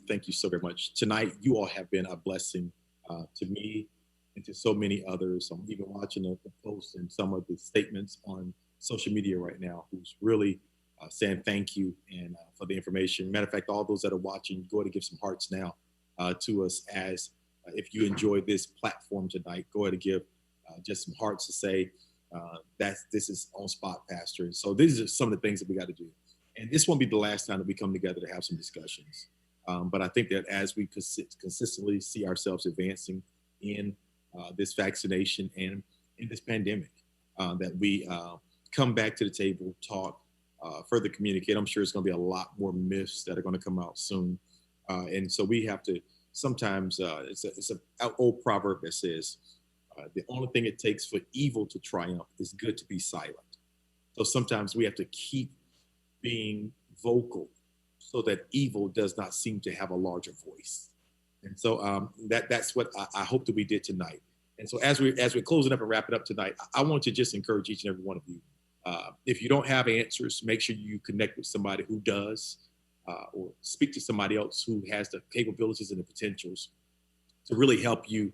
Thank you so very much. Tonight, you all have been a blessing to me and to so many others. I'm even watching the posts and some of the statements on social media right now, who's really saying thank you and for the information. Matter of fact, all those that are watching, go ahead and give some hearts now to us, as if you enjoyed this platform tonight, go ahead and give just some hearts to say this is on spot, Pastor. So these are some of the things that we got to do. And this won't be the last time that we come together to have some discussions. But I think that as we consistently see ourselves advancing in this vaccination and in this pandemic, that we come back to the table, talk, further communicate. I'm sure it's going to be a lot more myths that are going to come out soon. And so we have to sometimes, it's an old proverb that says, the only thing it takes for evil to triumph is good to be silent. So sometimes we have to keep being vocal so that evil does not seem to have a larger voice. And so that's what I hope that we did tonight. And so as we're closing up and wrapping up tonight, I want to just encourage each and every one of you If you don't have answers, make sure you connect with somebody who does, or speak to somebody else who has the capabilities and the potentials to really help you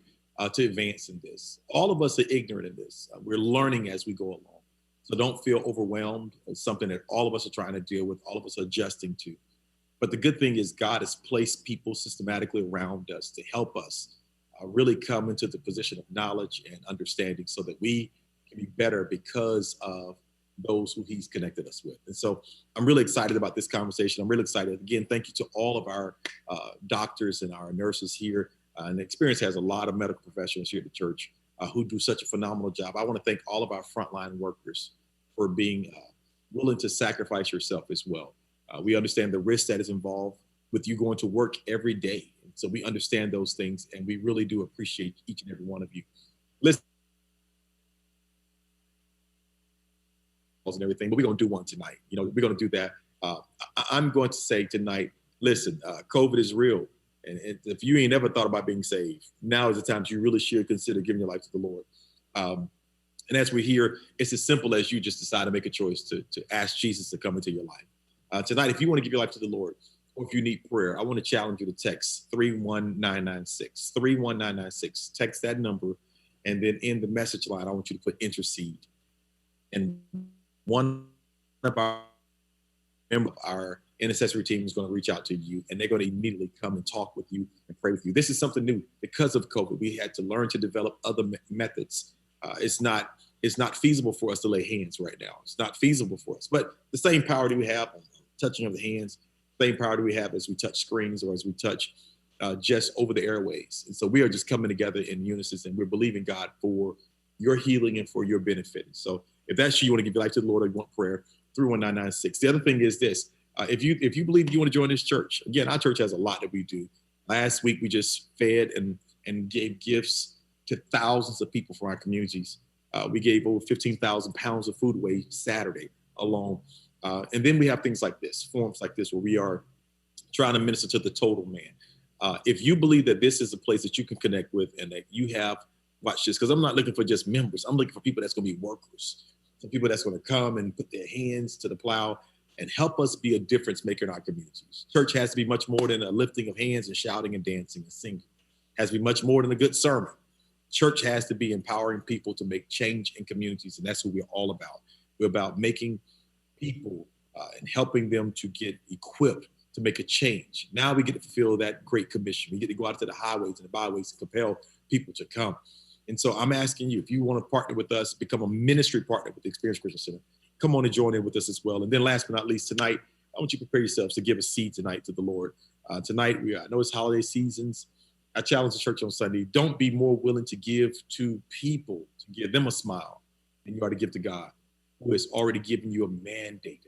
to advance in this. All of us are ignorant in this. We're learning as we go along. So don't feel overwhelmed. It's something that all of us are trying to deal with, all of us are adjusting to. But the good thing is God has placed people systematically around us to help us really come into the position of knowledge and understanding so that we can be better because of those who he's connected us with. And so I'm really excited about this conversation. I'm really excited. Again, thank you to all of our doctors and our nurses here. And Experience has a lot of medical professionals here at the church who do such a phenomenal job. I want to thank all of our frontline workers for being willing to sacrifice yourself as well. We understand the risk that is involved with you going to work every day. And so we understand those things, and we really do appreciate each and every one of you. Listen, and everything, but we're going to do one tonight. You know, we're going to do that. I'm going to say tonight, listen, COVID is real. And if you ain't ever thought about being saved, now is the time you really should consider giving your life to the Lord. And as we're here, it's as simple as you just decide to make a choice to ask Jesus to come into your life. Tonight, if you want to give your life to the Lord, or if you need prayer, I want to challenge you to text 31996, 31996. Text that number, and then in the message line, I want you to put intercede. And one of our intercessory team is going to reach out to you, and they're going to immediately come and talk with you and pray with you. This is something new because of COVID. We had to learn to develop other methods. It's not feasible for us to lay hands right now. It's not feasible for us. But the same power that we have on touching of the hands, same power that we have as we touch screens or as we touch just over the airways. And so we are just coming together in unison, and we're believing God for your healing and for your benefit. So if that's you want to give your life to the Lord or you want prayer, 31996. The other thing is this. If you believe you want to join this church, again, our church has a lot that we do. Last week, we just fed and gave gifts to thousands of people from our communities. We gave over 15,000 pounds of food away Saturday alone. And then we have things like this, forums like this, where we are trying to minister to the total man. If you believe that this is a place that you can connect with and that you have, watch this, because I'm not looking for just members. I'm looking for people that's going to be workers, some people that's going to come and put their hands to the plow and help us be a difference maker in our communities. Church has to be much more than a lifting of hands and shouting and dancing and singing. It has to be much more than a good sermon. Church has to be empowering people to make change in communities, and that's what we're all about. We're about making people and helping them to get equipped to make a change. Now we get to fulfill that great commission. We get to go out to the highways and the byways and compel people to come. And so I'm asking you, if you want to partner with us, become a ministry partner with the Experience Christian Center, come on and join in with us as well. And then last but not least, tonight, I want you to prepare yourselves to give a seed tonight to the Lord. Tonight, I know it's holiday seasons. I challenge the church on Sunday, don't be more willing to give to people, to give them a smile, than you are to give to God, who has already given you a mandate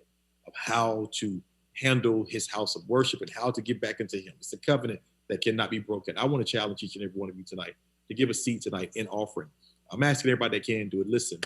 of how to handle his house of worship and how to get back into him. It's a covenant that cannot be broken. I want to challenge each and every one of you tonight to give a seed tonight in offering. I'm asking everybody that can do it. Listen,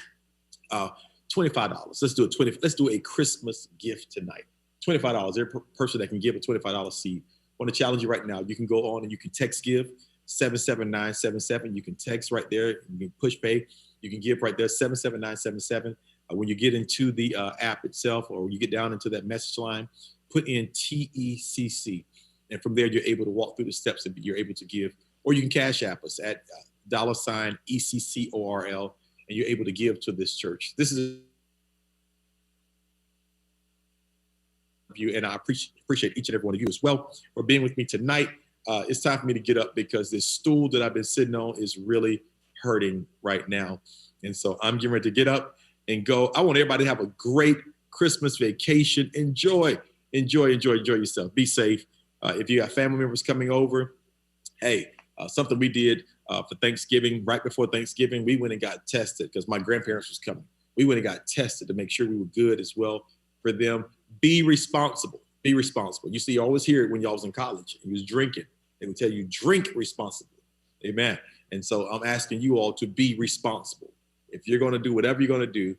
$25. Let's do it. Let's do a Christmas gift tonight. $25. Every person that can give a $25 seed. I want to challenge you right now. You can go on and you can text give 77977. You can text right there. You can push pay. You can give right there 77977. When you get into the app itself, or when you get down into that message line, put in TECC. And from there, you're able to walk through the steps and you're able to give. Or you can cash app us at $ECCORL, and you're able to give to this church. This is you, and I appreciate each and every one of you as well for being with me tonight. It's time for me to get up because this stool that I've been sitting on is really hurting right now. And so I'm getting ready to get up and go. I want everybody to have a great Christmas vacation. Enjoy yourself. Be safe. If you got family members coming over, hey, something we did for Thanksgiving, right before Thanksgiving, we went and got tested because my grandparents was coming. We went and got tested to make sure we were good as well for them. Be responsible. Be responsible. You see, you always hear it when y'all was in college and you was drinking. They would tell you, drink responsibly. Amen. And so I'm asking you all to be responsible. If you're going to do whatever you're going to do,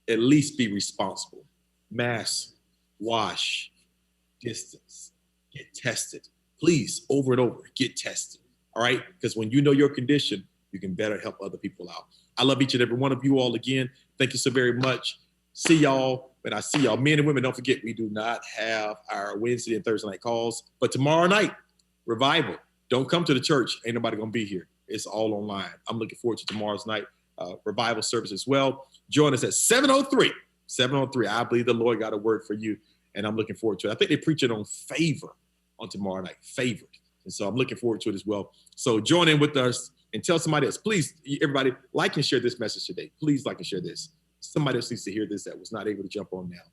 at least be responsible. Mask, wash, distance, get tested. Please, over and over, get tested. All right? Because when you know your condition, you can better help other people out. I love each and every one of you all again. Thank you so very much. See y'all when I see y'all. Men and women, don't forget, we do not have our Wednesday and Thursday night calls. But tomorrow night, revival. Don't come to the church. Ain't nobody going to be here. It's all online. I'm looking forward to tomorrow's night revival service as well. Join us at 7:03. 7:03. I believe the Lord got a word for you, and I'm looking forward to it. I think they're preaching on favor on tomorrow night. Favored. And so I'm looking forward to it as well. So join in with us and tell somebody else. Please, everybody, like and share this message today. Please like and share this. Somebody else needs to hear this that was not able to jump on now.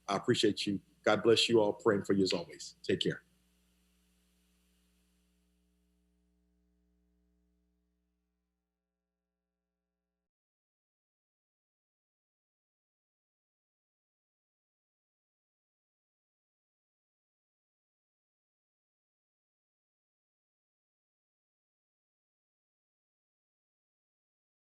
I appreciate you. God bless you all. Praying for you as always. Take care.